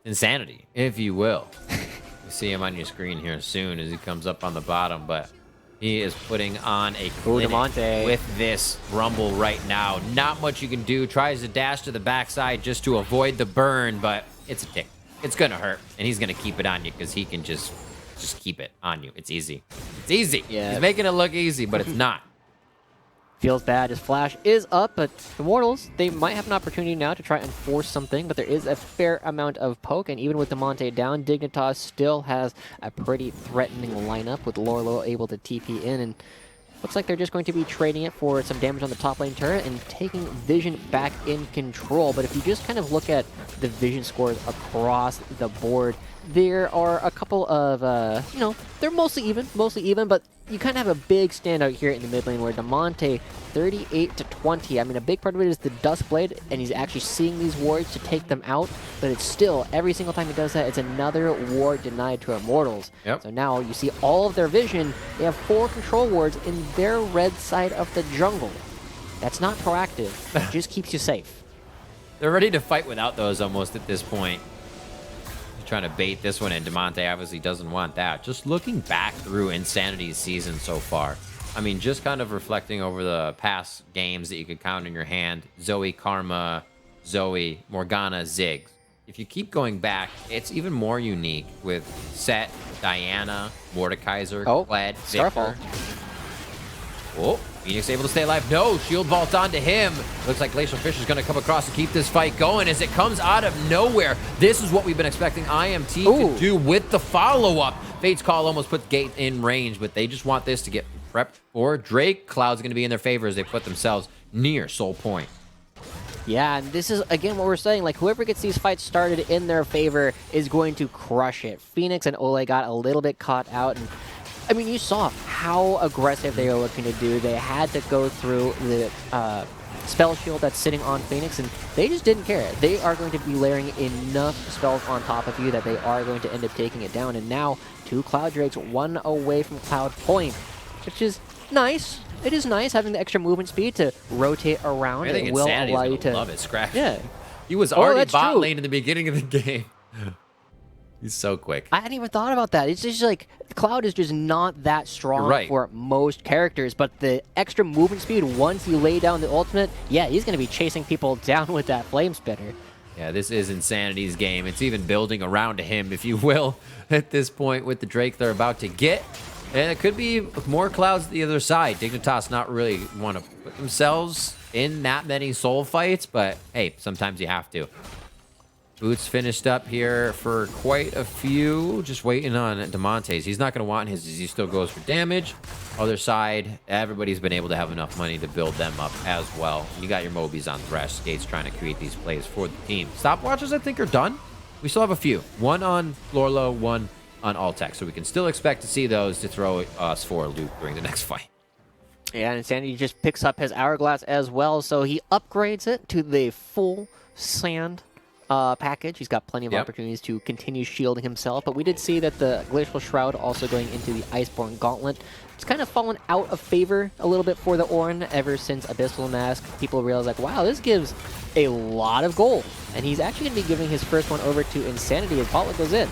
Insanity, if you will. You see him on your screen here soon as he comes up on the bottom, but he is putting on a clinic with this Rumble right now. Not much you can do. Tries to dash to the backside just to avoid the burn, but it's a tick. It's going to hurt, and he's going to keep it on you because he can just keep it on you. It's easy. It's easy. Yeah. He's making it look easy, but it's not. Feels bad. His flash is up, but Immortals, they might have an opportunity now to try and force something, but there is a fair amount of poke, and even with Demonte down, Dignitas still has a pretty threatening lineup with Lorlo able to TP in, and looks like they're just going to be trading it for some damage on the top lane turret and taking Vision back in control. But if you just kind of look at the Vision scores across the board, there are a couple of, you know, they're mostly even, but you kind of have a big standout here in the mid lane where Demonte, 38-20. I mean, a big part of it is the Duskblade, and he's actually seeing these wards to take them out, but it's still, every single time he does that, it's another ward denied to Immortals. Yep. So now you see all of their vision. They have 4 control wards in their red side of the jungle. That's not proactive. It just keeps you safe. They're ready to fight without those almost at this point. Trying to bait this one, and Demonte obviously doesn't want that. Just looking back through Insanity's season so far, I mean, just kind of reflecting over the past games that you could count in your hand, Zoe, Karma, Zoe, Morgana, Ziggs. If you keep going back, it's even more unique with Set, Diana, Mordekaiser, Kled, Starfall. Victor. Oh, Phoenix able to stay alive. No, shield vault onto him. Looks like Glacial Fish is going to come across to keep this fight going as it comes out of nowhere. This is what we've been expecting IMT to do with the follow-up. Fate's Call almost put Gate in range, but they just want this to get prep for Drake. Cloud's going to be in their favor as they put themselves near Soul Point. Yeah, and this is, again, what we're saying. Like, whoever gets these fights started in their favor is going to crush it. Phoenix and Ole got a little bit caught out. And, I mean, you saw how aggressive they were looking to do. They had to go through the spell shield that's sitting on Phoenix, and they just didn't care. They are going to be layering enough spells on top of you that they are going to end up taking it down. And now, 2 Cloud Drakes, 1 away from Cloud Point, which is nice. It is nice having the extra movement speed to rotate around. I think it will allow you to love it. Scratch. Yeah, he was already bot true. lane in the beginning of the game. He's so quick. I hadn't even thought about that. It's just like Cloud is just not that strong for most characters, but the extra movement speed once you lay down the ultimate, yeah, he's going to be chasing people down with that flame spitter. Yeah, this is Insanity's game. It's even building around him, if you will, at this point with the Drake they're about to get. And it could be more Clouds the other side. Dignitas not really want to put themselves in that many soul fights, but hey, sometimes you have to. Boots finished up here for quite a few. Just waiting on DeMonte's. He's not going to want his as he still goes for damage. Other side, everybody's been able to have enough money to build them up as well. You got your Mobies on Thresh. Skate's trying to create these plays for the team. Stopwatches, I think, are done. We still have a few. 1 on Lorlo, 1 on Altec. So we can still expect to see those to throw us for a loop during the next fight. Yeah, and Insanity just picks up his Hourglass as well, so he upgrades it to the full sand package. He's got plenty of opportunities to continue shielding himself, but we did see that the Glacial Shroud also going into the Iceborne Gauntlet. It's kind of fallen out of favor a little bit for the Ornn ever since Abyssal Mask. People realize, like, wow, this gives a lot of gold. And he's actually going to be giving his first one over to Insanity as Potluck goes in.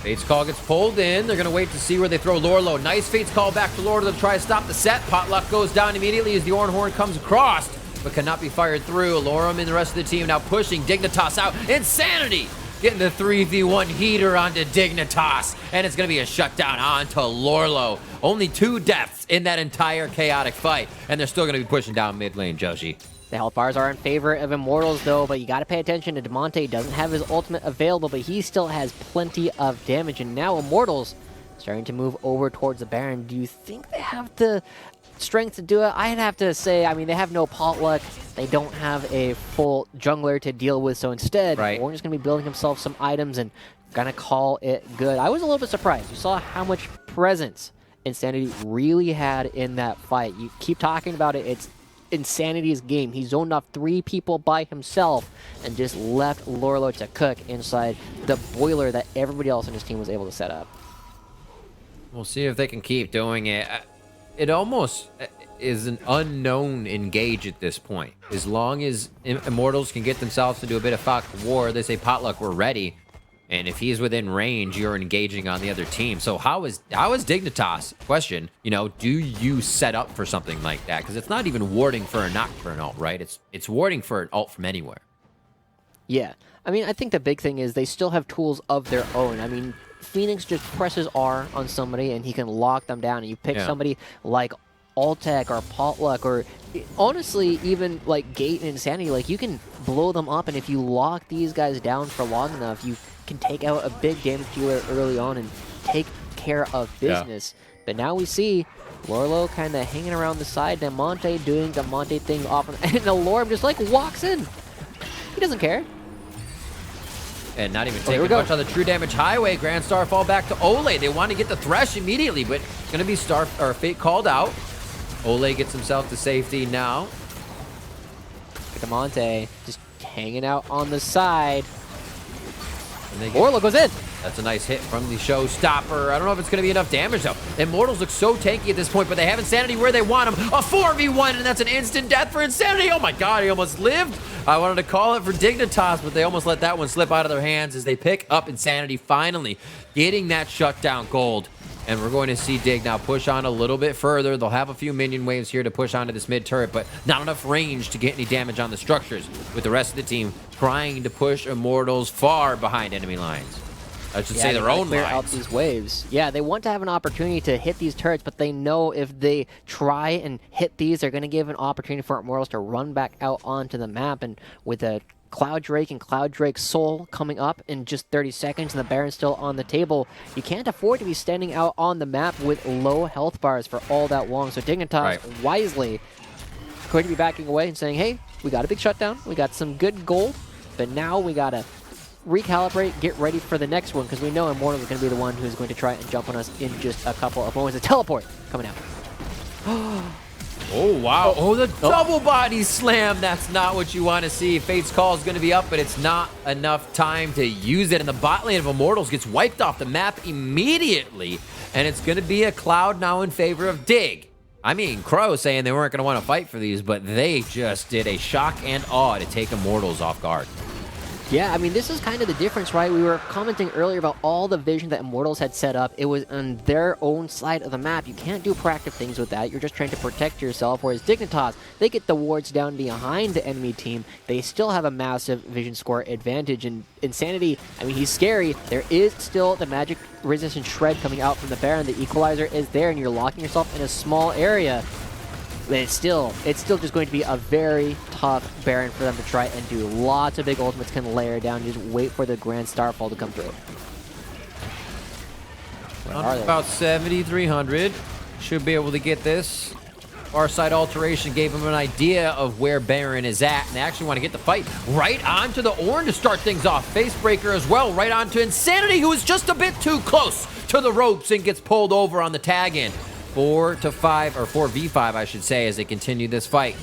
Fate's Call gets pulled in. They're going to wait to see where they throw Lorlo. Nice Fate's Call back to Lorlo to try to stop the set. Potluck goes down immediately as the Ornn Horn comes across, but cannot be fired through. Lorum and the rest of the team now pushing Dignitas out. Insanity getting the 3v1 heater onto Dignitas, and it's going to be a shutdown onto Lorlo. Only 2 deaths in that entire chaotic fight, and they're still going to be pushing down mid lane, Joshi. The health bars are in favor of Immortals, though, but you got to pay attention to DeMonte. Doesn't have his ultimate available, but he still has plenty of damage, and now Immortals starting to move over towards the Baron. Do you think they have the strength to do it? I'd have to say, I mean, they have no Potluck. They don't have a full jungler to deal with, so instead, Ornn is going to be building himself some items and going to call it good. I was a little bit surprised. You saw how much presence Insanity really had in that fight. You keep talking about it. It's Insanity's game. He zoned off 3 people by himself and just left Lorlo to cook inside the boiler that everybody else on his team was able to set up. We'll see if they can keep doing it. It almost is an unknown engage at this point. As long as Immortals can get themselves into a bit of fuck war, they say Potluck, we're ready. And if he's within range, you're engaging on the other team. So how is Dignitas? Question, you know, do you set up for something like that? Because it's not even warding for a Nocturne ult, right? It's warding for an ult from anywhere. Yeah. I mean, I think the big thing is they still have tools of their own. I mean, Phoenix just presses R on somebody and he can lock them down. And you pick somebody like Altec or Potluck or honestly even like Gate and Insanity, like you can blow them up, and if you lock these guys down for long enough, you can take out a big damage dealer early on and take care of business. But now we see Lorlo kind of hanging around the side, DeMonte doing DeMonte things often, and the Lorm just like walks in. He doesn't care. And not even taking much on the true damage highway. Grand Star fall back to Ole. They want to get the Thresh immediately, but it's going to be Fate called out. Ole gets himself to safety now. DeMonte just hanging out on the side. Orlo goes in. That's a nice hit from the showstopper. I don't know if it's going to be enough damage, though. Immortals look so tanky at this point, but they have Insanity where they want him. A 4v1, and that's an instant death for Insanity. Oh my god, he almost lived. I wanted to call it for Dignitas, but they almost let that one slip out of their hands as they pick up Insanity finally, getting that shutdown gold. And we're going to see Dig now push on a little bit further. They'll have a few minion waves here to push onto this mid turret, but not enough range to get any damage on the structures, with the rest of the team trying to push Immortals far behind enemy lines. I should say their own clear lines. out these waves. Yeah, they want to have an opportunity to hit these turrets, but they know if they try and hit these, they're going to give an opportunity for Immortals to run back out onto the map. And with a Cloud Drake and Cloud Drake's Soul coming up in just 30 seconds, and the Baron's still on the table. You can't afford to be standing out on the map with low health bars for all that long. So Dignitas wisely going to be backing away and saying, hey, we got a big shutdown, we got some good gold, but now we got to recalibrate, get ready for the next one, because we know Immortals is going to be the one who's going to try and jump on us in just a couple of moments. A teleport coming out. Oh, wow. Oh, the double body slam. That's not what you want to see. Fate's Call is going to be up, but it's not enough time to use it. And the bot lane of Immortals gets wiped off the map immediately. And it's going to be a Cloud now in favor of Dig. I mean, Crow saying they weren't going to want to fight for these, but they just did a shock and awe to take Immortals off guard. Yeah, I mean, this is kind of the difference, right? We were commenting earlier about all the vision that Immortals had set up. It was on their own side of the map. You can't do proactive things with that. You're just trying to protect yourself. Whereas Dignitas, they get the wards down behind the enemy team. They still have a massive vision score advantage. And Insanity, I mean, he's scary. There is still the magic resistance shred coming out from the Baron. The equalizer is there, and you're locking yourself in a small area. But it's still just going to be a very tough Baron for them to try and do. Lots of big ultimates can layer down. Just wait for the Grand Starfall to come through. About 7,300. Should be able to get this. Far side alteration gave him an idea of where Baron is at, and they actually want to get the fight right onto the Ornn to start things off. Facebreaker as well, right onto Insanity, who is just a bit too close to the ropes and gets pulled over on the tag in. 4-5, or 4v5, I should say, as they continue this fight.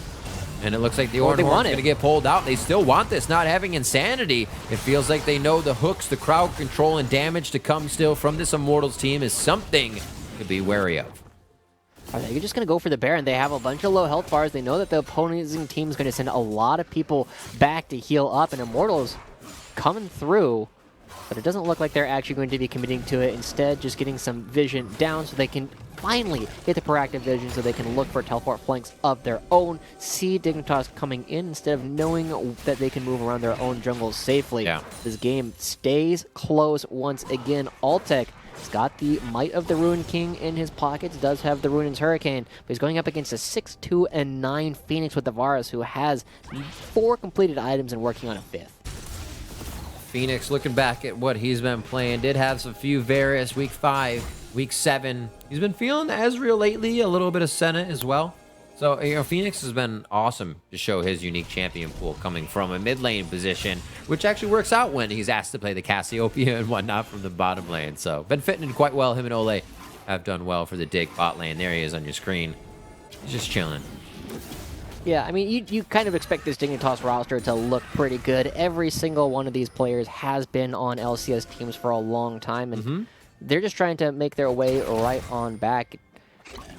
And it looks like the Ornn is going to get pulled out. They still want this, not having Insanity. It feels like they know the hooks, the crowd control, and damage to come still from this Immortals team is something to be wary of. Are they just going to go for the Baron? They have a bunch of low health bars. They know that the opposing team is going to send a lot of people back to heal up, and Immortals coming through. But it doesn't look like they're actually going to be committing to it. Instead, just getting some vision down so they can finally get the proactive vision so they can look for teleport flanks of their own. See Dignitas coming in instead of knowing that they can move around their own jungles safely. Yeah. This game stays close once again. Altec has got the Might of the Ruin King in his pockets, does have the Ruin's Hurricane, but he's going up against a 6-2 and 9 Phoenix with the Varus, who has 4 completed items and working on a 5th. Phoenix, looking back at what he's been playing, did have some few Varus week 5, week 7. He's been feeling Ezreal lately, a little bit of Senna as well. So, you know, Phoenix has been awesome to show his unique champion pool coming from a mid lane position, which actually works out when he's asked to play the Cassiopeia and whatnot from the bottom lane. So, been fitting in quite well. Him and Ole have done well for the Dig bot lane. There he is on your screen. He's just chilling. Yeah, I mean, you kind of expect this Dignitas roster to look pretty good. Every single one of these players has been on LCS teams for a long time, and they're just trying to make their way right on back.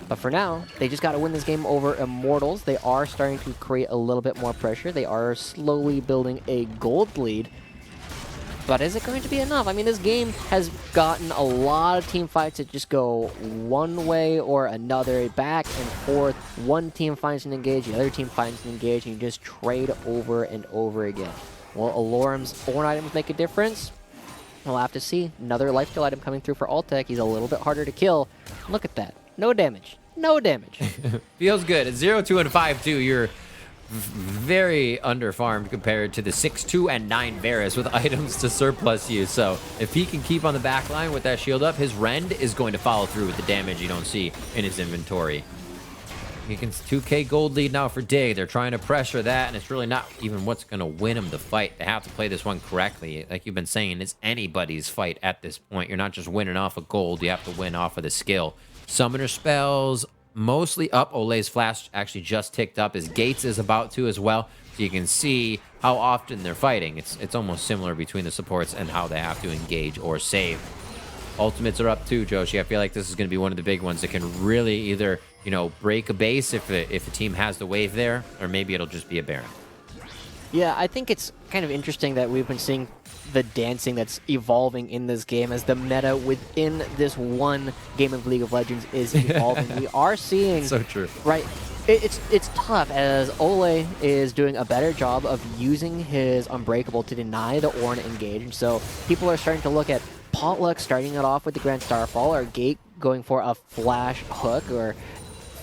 But for now, they just got to win this game over Immortals. They are starting to create a little bit more pressure. They are slowly building a gold lead. But is it going to be enough? I mean, this game has gotten a lot of team fights that just go one way or another, back and forth. One team finds an engage, the other team finds an engage, and you just trade over and over again. Will Alorum's Ornn items make a difference? We'll have to see. Another lifesteal item coming through for Altec. He's a little bit harder to kill. Look at that. No damage. No damage. Feels good. At 0-2 and 5-2, you're very underfarmed compared to the 6-2 and 9 Varus with items to surplus you. So if he can keep on the back line with that shield up, his Rend is going to follow through with the damage you don't see in his inventory. He can 2k gold lead now for Dig. They're trying to pressure that, and it's really not even what's going to win him the fight. They have to play this one correctly. Like you've been saying, it's anybody's fight at this point. You're not just winning off of gold. You have to win off of the skill. Summoner spells mostly up. Ole's flash actually just ticked up. His Gates is about to as well. So you can see how often they're fighting. It's almost similar between the supports and how they have to engage or save. Ultimates are up too, Joshi. I feel like this is going to be one of the big ones that can really either, you know, break a base if a team has the wave there, or maybe it'll just be a Baron. Yeah, I think it's kind of interesting that we've been seeing the dancing that's evolving in this game as the meta within this one game of League of Legends is evolving. We are seeing... So true. Right. It's tough as Ole is doing a better job of using his Unbreakable to deny the Ornn engage. And so people are starting to look at Potluck starting it off with the Grand Starfall, or Gate going for a flash hook, or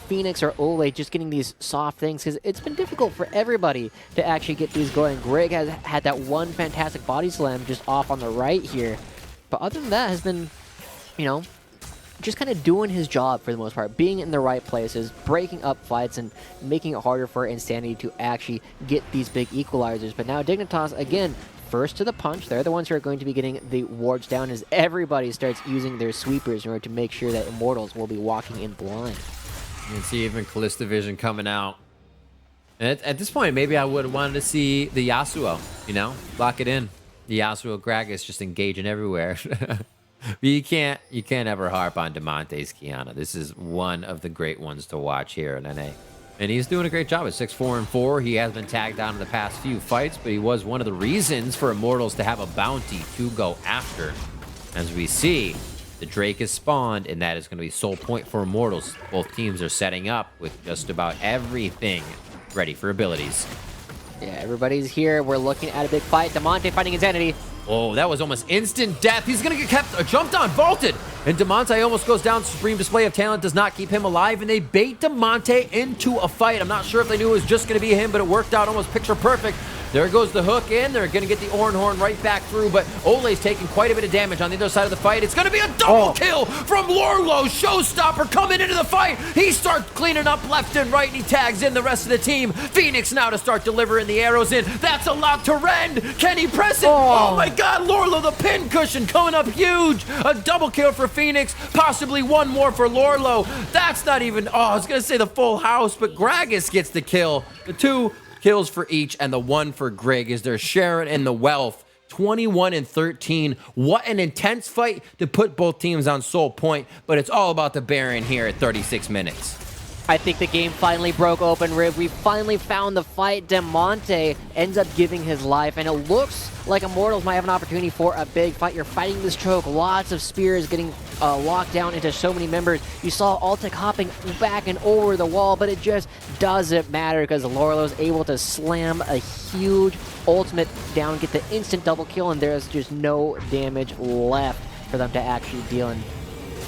Phoenix or Ole just getting these soft things, because it's been difficult for everybody to actually get these going. Greg has had that one fantastic body slam just off on the right here. But other than that, has been, you know, just kind of doing his job for the most part, being in the right places, breaking up fights, and making it harder for Insanity to actually get these big equalizers. But now Dignitas, again, first to the punch. They're the ones who are going to be getting the wards down as everybody starts using their sweepers in order to make sure that Immortals will be walking in blind. You can see even Callista Vision coming out. And at this point, maybe I would have wanted to see the Yasuo, you know, lock it in. The Yasuo Gragas just engaging everywhere. But you can't ever harp on Demonte's Kiana. This is one of the great ones to watch here in NA. And he's doing a great job at 6-4-4. He has been tagged down in the past few fights, but he was one of the reasons for Immortals to have a bounty to go after. As we see, the Drake is spawned, and that is going to be sole point for Immortals. Both teams are setting up with just about everything ready for abilities. Yeah, everybody's here. We're looking at a big fight. Demonte fighting Insanity. Oh, that was almost instant death. He's going to get jumped on, vaulted. And Demonte almost goes down. Supreme Display of Talent does not keep him alive. And they bait Demonte into a fight. I'm not sure if they knew it was just going to be him, but it worked out almost picture perfect. There goes the hook in. They're going to get the Ornhorn right back through, but Ole's taking quite a bit of damage on the other side of the fight. It's going to be a double kill from Lorlo. Showstopper coming into the fight. He starts cleaning up left and right, and he tags in the rest of the team. Phoenix now to start delivering the arrows in. That's a lot to rend. Can he press it? Oh my God, Lorlo, the pin cushion coming up huge. A double kill for Phoenix, possibly one more for Lorlo. That's not even, I was going to say the full house, but Gragas gets the kill. The 2 kills for each, and the 1 for Greg is they're sharing in the wealth. 21-13. What an intense fight to put both teams on sole point, but it's all about the Baron here at 36 minutes. I think the game finally broke open, Rib. We finally found the fight. Demonte ends up giving his life, and it looks like Immortals might have an opportunity for a big fight. You're fighting this choke. Lots of spears getting locked down into so many members. You saw Altic hopping back and over the wall, but it just doesn't matter because Lorlo's able to slam a huge ultimate down, get the instant double kill, and there's just no damage left for them to actually deal. And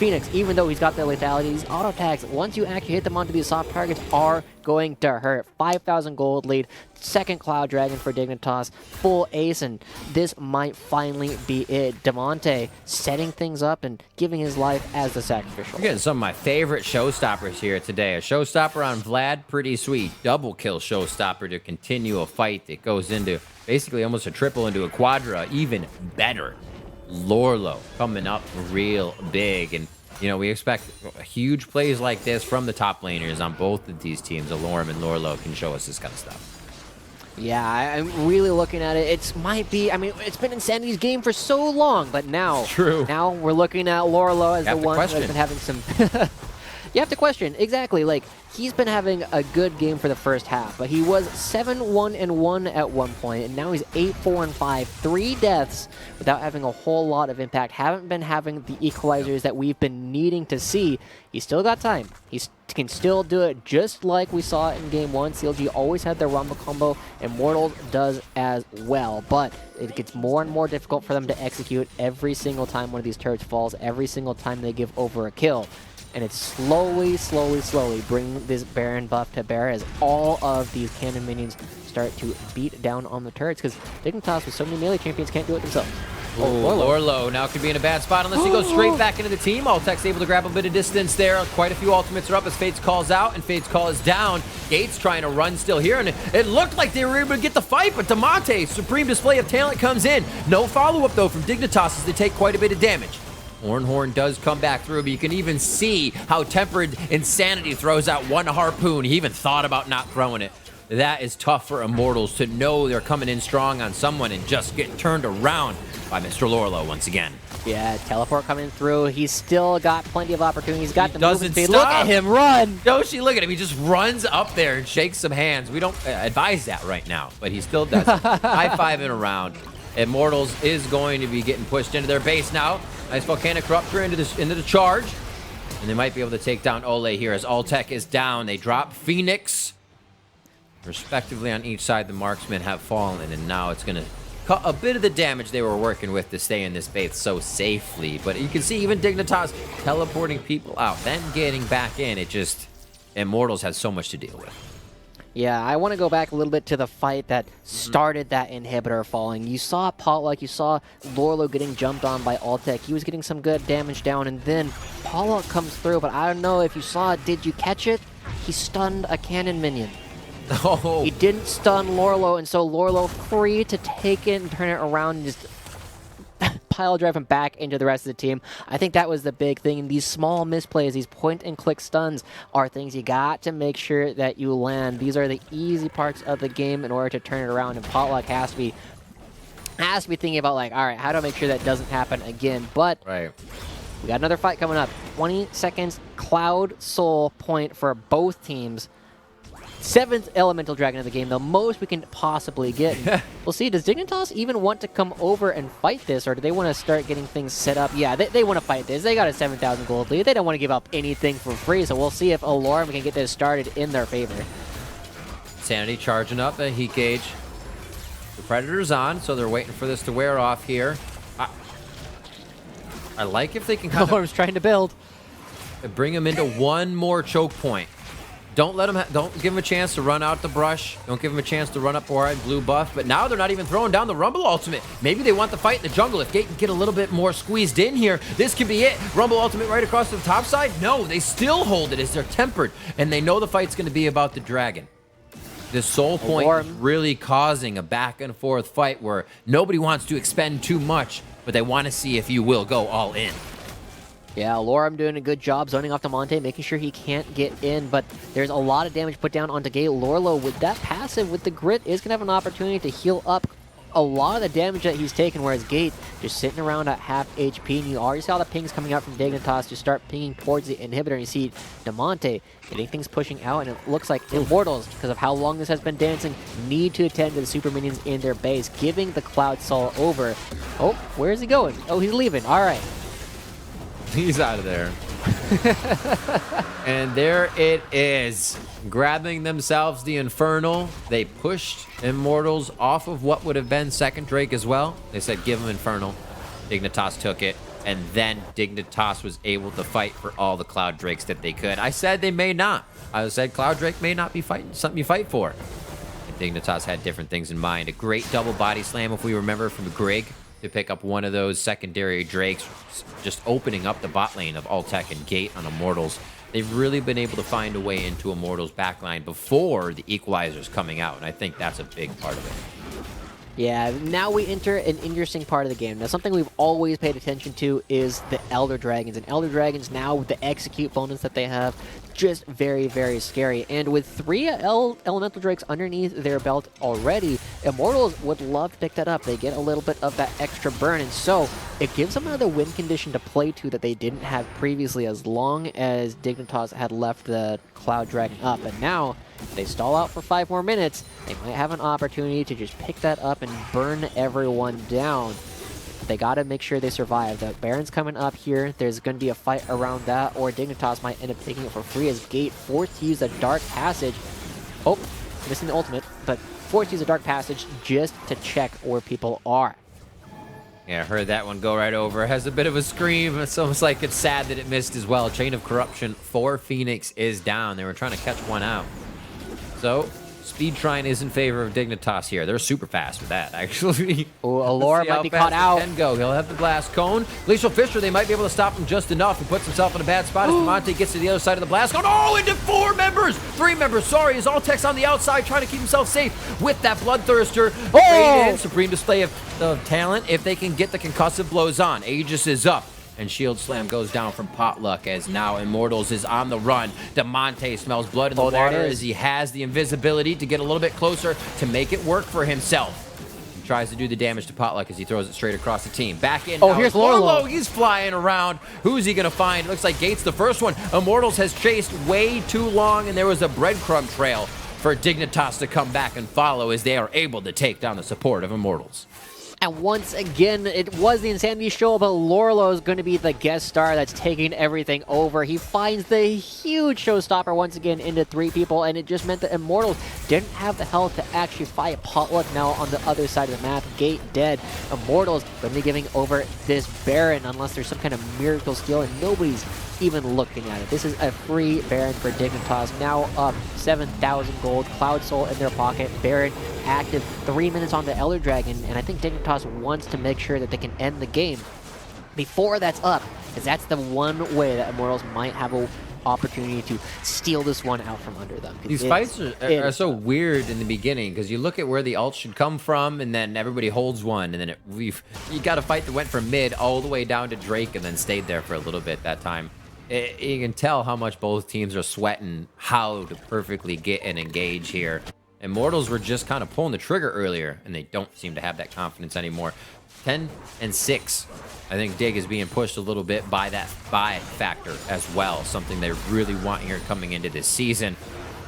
Phoenix, even though he's got the lethality, these auto tags, once you actually hit them onto these soft targets, are going to hurt. 5,000 gold lead, second Cloud Dragon for Dignitas, full ace, and this might finally be it. Demonte setting things up and giving his life as the sacrificial. We're getting some of my favorite showstoppers here today. A showstopper on Vlad, pretty sweet. Double kill showstopper to continue a fight that goes into basically almost a triple into a quadra, even better. Lorlo coming up real big, and you know we expect huge plays like this from the top laners on both of these teams. Alorm and Lorlo can show us this kind of stuff. Yeah, I'm really looking at it. It might be, I mean, it's been Insanity's game for so long, but now, now we're looking at Lorlo as the one that's been having some. You have to question, exactly. Like, he's been having a good game for the first half, but he was 7-1-1 at one point, and now he's 8-4-5. 3 deaths without having a whole lot of impact. Haven't been having the equalizers that we've been needing to see. He's still got time. He can still do it just like we saw in Game 1. CLG always had their Rumble combo, and Immortals does as well, but it gets more and more difficult for them to execute every single time one of these turrets falls, every single time they give over a kill. And it's slowly bringing this Baron buff to bear as all of these cannon minions start to beat down on the turrets, because Dignitas with so many melee champions can't do it themselves. Lorlo now could be in a bad spot unless he goes straight back into the team. Altec's able to grab a bit of distance there. Quite a few ultimates are up as Fate's calls out, and Fate's call is down. Gates trying to run still here, and it looked like they were able to get the fight, but Demonte, Supreme Display of Talent, comes in. No follow-up, though, from Dignitas as they take quite a bit of damage. Ornhorn does come back through, but you can even see how Tempered Insanity throws out one harpoon. He even thought about not throwing it. That is tough for Immortals to know they're coming in strong on someone and just get turned around by Mr. Lorlo once again. Yeah, teleport coming through. He's still got plenty of opportunities. He's got the movement speed. Look at him run. Yoshi, look at him. He just runs up there and shakes some hands. We don't advise that right now, but he still does. High-fiving around. Immortals is going to be getting pushed into their base now. Nice Volcanic Rupture into the charge. And they might be able to take down Ole here as Altec is down. They drop Phoenix. Respectively on each side, the marksmen have fallen, and now it's going to cut a bit of the damage they were working with to stay in this base so safely. But you can see even Dignitas teleporting people out, then getting back in. It just Immortals has so much to deal with. Yeah, I want to go back a little bit to the fight that started that inhibitor falling. You saw Potluck, you saw Lorlo getting jumped on by Altec. He was getting some good damage down, and then Potluck comes through, but I don't know if you saw it. Did you catch it? He stunned a cannon minion. Oh. He didn't stun Lorlo, and so Lorlo free to take it and turn it around and just pile drive him back into the rest of the team. I think that was the big thing. And these small misplays, these point-and-click stuns are things you got to make sure that you land. These are the easy parts of the game in order to turn it around, and Potluck has to be thinking about, like, all right, how do I make sure that doesn't happen again? But Right. we got another fight coming up. 20 seconds, Cloud Soul point for both teams. 7th Elemental Dragon of the game, the most we can possibly get. We'll see, does Dignitas even want to come over and fight this, or do they want to start getting things set up? Yeah, they want to fight this. They got a 7,000 gold lead. They don't want to give up anything for free, so we'll see if Alorum can get this started in their favor. Sanity charging up a heat gauge. The Predator's on, so they're waiting for this to wear off here. I like if they can kind Alorum's trying to build. bring him into one more choke point. Don't let him. Don't give him a chance to run out the brush. Don't give him a chance to run up wide blue buff. But now they're not even throwing down the Rumble Ultimate. Maybe they want the fight in the jungle. If Gate can get a little bit more squeezed in here, this could be it. Rumble Ultimate right across to the top side. No, they still hold it as they're tempered, and they know the fight's going to be about the dragon. This soul point is really causing a back and forth fight where nobody wants to expend too much, but they want to see if you will go all in. Yeah, Alorum doing a good job zoning off Damonte, making sure he can't get in, but there's a lot of damage put down onto Gate. Lorlo, with that passive, with the grit, is going to have an opportunity to heal up a lot of the damage that he's taken, whereas Gate just sitting around at half HP, and you already saw the pings coming out from Dignitas to start pinging towards the inhibitor, and you see Damonte getting things pushing out, and it looks like Immortals, because of how long this has been dancing, need to attend to the super minions in their base, giving the Cloud Soul over. Oh, where is he going? Oh, he's leaving. All right. He's out of there. And there it is. Grabbing themselves the Infernal. They pushed Immortals off of what would have been second Drake as well. They said, give him Infernal. Dignitas took it. And then Dignitas was able to fight for all the Cloud Drakes that they could. I said they may not. I said Cloud Drake may not be fighting something you fight for. And Dignitas had different things in mind. A great double body slam, if we remember, from Grig, to pick up one of those secondary Drakes, just opening up the bot lane of Altec and Gate on Immortals. They've really been able to find a way into Immortals' backline before the equalizer's coming out, and I think that's a big part of it. Yeah, now we enter an interesting part of the game. Now, something we've always paid attention to is the Elder Dragons. And Elder Dragons now, with the execute bonus that they have, just very, very scary. And with 3 Elemental Drakes underneath their belt already, Immortals would love to pick that up. They get a little bit of that extra burn, and so it gives them another win condition to play to that they didn't have previously, as long as Dignitas had left the Cloud Dragon up. And now, if they stall out for 5 more minutes, they might have an opportunity to just pick that up and burn everyone down. They got to make sure they survive. The Baron's coming up here. There's going to be a fight around that, or Dignitas might end up taking it for free as Gate forced to use a Dark Passage. Oh, missing the ultimate, but forced to use a Dark Passage just to check where people are. Yeah, I heard that one go right over. It has a bit of a scream. It's almost like it's sad that it missed as well. Chain of Corruption for Phoenix is down. They were trying to catch one out. So, Speed Shrine is in favor of Dignitas here. They're super fast with that, actually. Oh, Allura might be caught out. Can go. He'll have the Blast Cone. Glacial Fisher, they might be able to stop him just enough. He puts himself in a bad spot as Damonte gets to the other side of the Blast Cone. Oh, into 4 members! 3 members, sorry. His Altec's on the outside trying to keep himself safe with that Bloodthirster. Oh! Supreme display of talent if they can get the concussive blows on. Aegis is up. And Shield Slam goes down from Potluck as now Immortals is on the run. Damonte smells blood in the water as he has the invisibility to get a little bit closer to make it work for himself. He tries to do the damage to Potluck as he throws it straight across the team. Back in. Oh, here's Lorlo. He's flying around. Who's he going to find? It looks like Gate's the first one. Immortals has chased way too long, and there was a breadcrumb trail for Dignitas to come back and follow as they are able to take down the support of Immortals. And once again, it was the Insanity Show, but Lorlo is going to be the guest star that's taking everything over. He finds the huge showstopper once again into 3 people, and it just meant that Immortals didn't have the health to actually fight. Potluck now on the other side of the map, Gate dead. Immortals going to be giving over this Baron unless there's some kind of miracle steal, and nobody's even looking at it. This is a free Baron for Dignitas, now up 7,000 gold, Cloud Soul in their pocket, Baron active, 3 minutes on the Elder Dragon, and I think Dignitas wants to make sure that they can end the game before that's up, because that's the one way that Immortals might have an opportunity to steal this one out from under them. These fights are so weird in the beginning, because you look at where the ult should come from, and then everybody holds one, and then you got a fight that went from mid all the way down to Drake, and then stayed there for a little bit that time. You can tell how much both teams are sweating how to perfectly get and engage here. Immortals were just kind of pulling the trigger earlier, and they don't seem to have that confidence anymore. 10 and 6. I think Dig is being pushed a little bit by that buy factor as well, something they really want here coming into this season.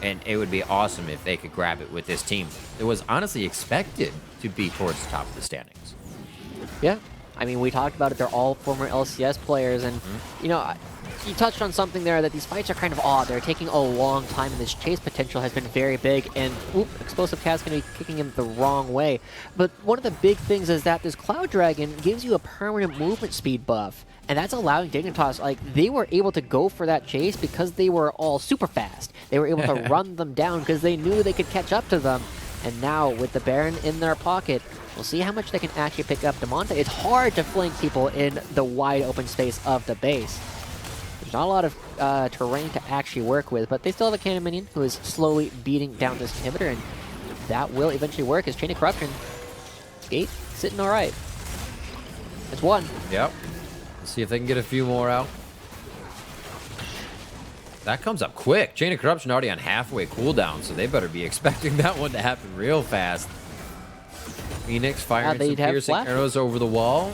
And it would be awesome if they could grab it with this team. It was honestly expected to be towards the top of the standings. Yeah. I mean, we talked about it. They're all former LCS players, and, you know, you touched on something there, that these fights are kind of odd. They're taking a long time, and this chase potential has been very big, and Explosive Cat's going to be kicking him the wrong way. But one of the big things is that this Cloud Dragon gives you a permanent movement speed buff, and that's allowing Dignitas, like, they were able to go for that chase because they were all super fast. They were able to run them down because they knew they could catch up to them. And now, with the Baron in their pocket, we'll see how much they can actually pick up Damonte. It's hard to flank people in the wide open space of the base. There's not a lot of terrain to actually work with, but they still have a cannon minion who is slowly beating down this inhibitor, and that will eventually work as Chain of Corruption. Gate sitting all right. It's one. Yep. Let's see if they can get a few more out. That comes up quick. Chain of Corruption already on halfway cooldown, so they better be expecting that one to happen real fast. Phoenix firing some piercing arrows over the wall.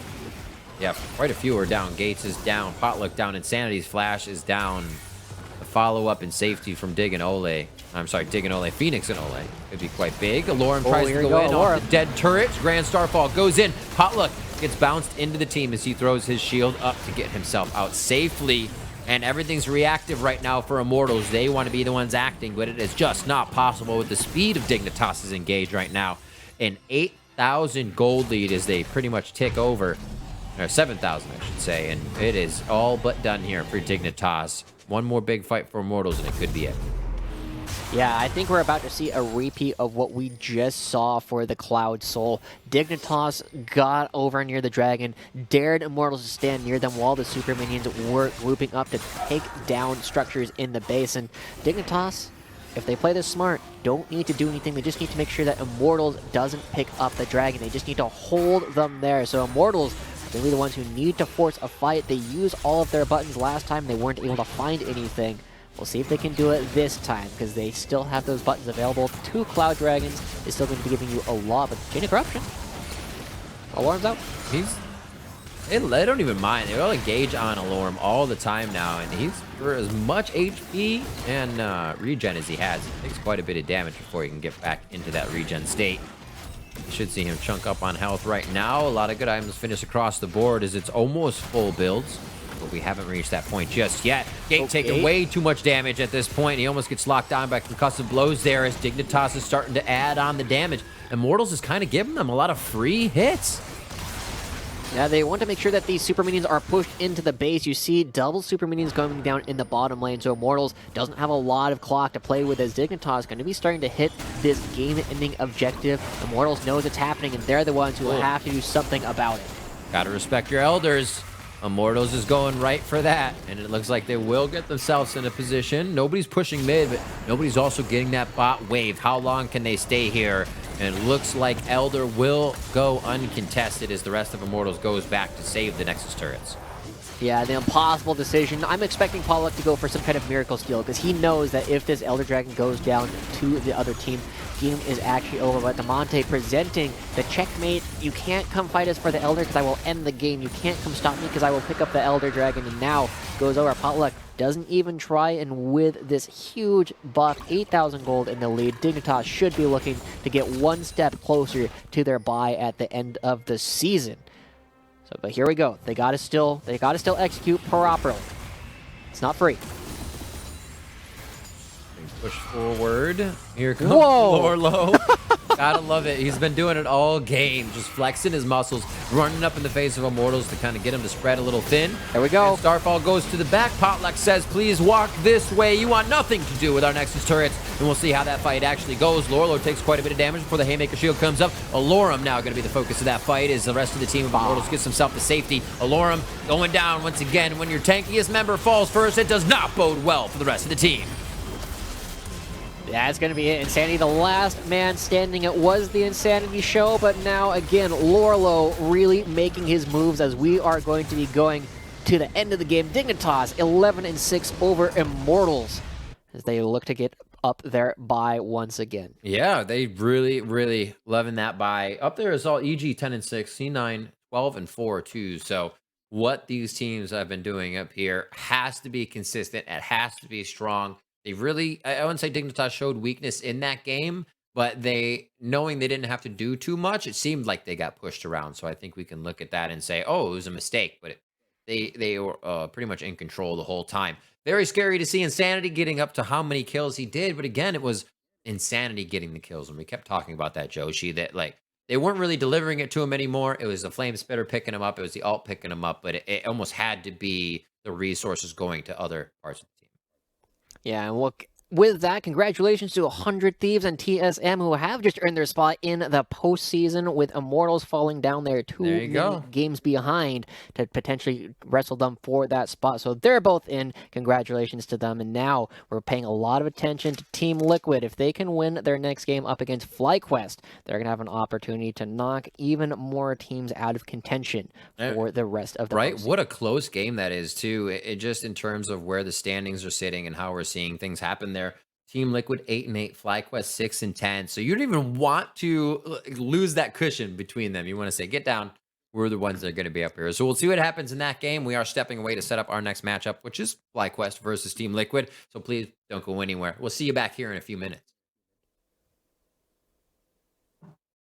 Yeah, quite a few are down. Gates is down. Potluck down. Insanity's flash is down. The follow-up in safety from Dig and Ole. I'm sorry, Dig and Ole. Phoenix and Ole. Could be quite big. Alorum tries to go in off the dead turrets. Grand Starfall goes in. Potluck gets bounced into the team as he throws his shield up to get himself out safely. And everything's reactive right now for Immortals. They want to be the ones acting, but it is just not possible with the speed of Dignitas is engaged right now. An 8,000 gold lead as they pretty much tick over. Or 7,000, I should say. And it is all but done here for Dignitas. One more big fight for Immortals, and it could be it. Yeah, I think we're about to see a repeat of what we just saw for the Cloud Soul. Dignitas got over near the Dragon, dared Immortals to stand near them while the Super Minions were grouping up to take down structures in the base. And Dignitas, if they play this smart, don't need to do anything. They just need to make sure that Immortals doesn't pick up the Dragon. They just need to hold them there. So Immortals, they'll be the ones who need to force a fight. They used all of their buttons last time. They weren't able to find anything. We'll see if they can do it this time, because they still have those buttons available. 2 Cloud Dragons is still going to be giving you a lot, but Chain of Corruption. Alarm's out. They don't even mind. They all engage on Alarm all the time now, and he's, for as much HP and regen as he has, it takes quite a bit of damage before he can get back into that regen state. You should see him chunk up on health right now. A lot of good items finish across the board as it's almost full builds. But we haven't reached that point just yet. Gate taking way too much damage at this point. He almost gets locked down by concussive blows there as Dignitas is starting to add on the damage. Immortals is kind of giving them a lot of free hits. Yeah, they want to make sure that these Super Minions are pushed into the base. You see double Super Minions going down in the bottom lane, so Immortals doesn't have a lot of clock to play with as Dignitas is going to be starting to hit this game-ending objective. Immortals knows it's happening, and they're the ones who will have to do something about it. Gotta respect your elders. Immortals is going right for that, and it looks like they will get themselves in a position. Nobody's pushing mid, but nobody's also getting that bot wave. How long can they stay here? And it looks like Elder will go uncontested as the rest of Immortals goes back to save the Nexus turrets. Yeah, the impossible decision. I'm expecting Potluck to go for some kind of miracle steal, because he knows that if this Elder Dragon goes down to the other team, game is actually over. But Damonte presenting the checkmate. You can't come fight us for the Elder because I will end the game. You can't come stop me because I will pick up the Elder Dragon. And now goes over. Potluck doesn't even try, and with this huge buff, 8,000 gold in the lead, Dignitas should be looking to get one step closer to their bye at the end of the season. So, but here we go. They gotta still execute properly. It's not free. Push forward. Here comes Whoa! Lorlo. Gotta love it. He's been doing it all game, just flexing his muscles, running up in the face of Immortals to kind of get him to spread a little thin. There we go. And Starfall goes to the back. Potluck says, please walk this way. You want nothing to do with our Nexus turrets. And we'll see how that fight actually goes. Lorlo takes quite a bit of damage before the Haymaker shield comes up. Alorum now going to be the focus of that fight as the rest of the team of Immortals gets himself to safety. Alorum going down once again. When your tankiest member falls first, it does not bode well for the rest of the team. That's going to be it. Insanity, the last man standing. It was the Insanity show, but now, again, Lorlo really making his moves as we are going to be going to the end of the game. Dignitas, 11-6 over Immortals as they look to get up there by once again. Yeah, they really loving that buy. Up there is all EG 10-6, C9 12-4 too. So what these teams have been doing up here has to be consistent. It has to be strong. They really, I wouldn't say Dignitas showed weakness in that game, but knowing they didn't have to do too much, it seemed like they got pushed around. So I think we can look at that and say, oh, it was a mistake, but they were pretty much in control the whole time. Very scary to see Insanity getting up to how many kills he did, but again, it was Insanity getting the kills, and we kept talking about that, Joshi, that like they weren't really delivering it to him anymore. It was the Flame Spitter picking him up, it was the ult picking him up, but it almost had to be the resources going to other parts of the team. Yeah, and look, with that, congratulations to 100 Thieves and TSM who have just earned their spot in the postseason, with Immortals falling down there two games behind to potentially wrestle them for that spot. So they're both in. Congratulations to them. And now we're paying a lot of attention to Team Liquid. If they can win their next game up against FlyQuest, they're going to have an opportunity to knock even more teams out of contention for the rest of the postseason. What a close game that is, too. It just in terms of where the standings are sitting and how we're seeing things happen there. Team Liquid 8-8, FlyQuest 6-10. So you don't even want to lose that cushion between them. You want to say, get down. We're the ones that are going to be up here. So we'll see what happens in that game. We are stepping away to set up our next matchup, which is FlyQuest versus Team Liquid. So please don't go anywhere. We'll see you back here in a few minutes.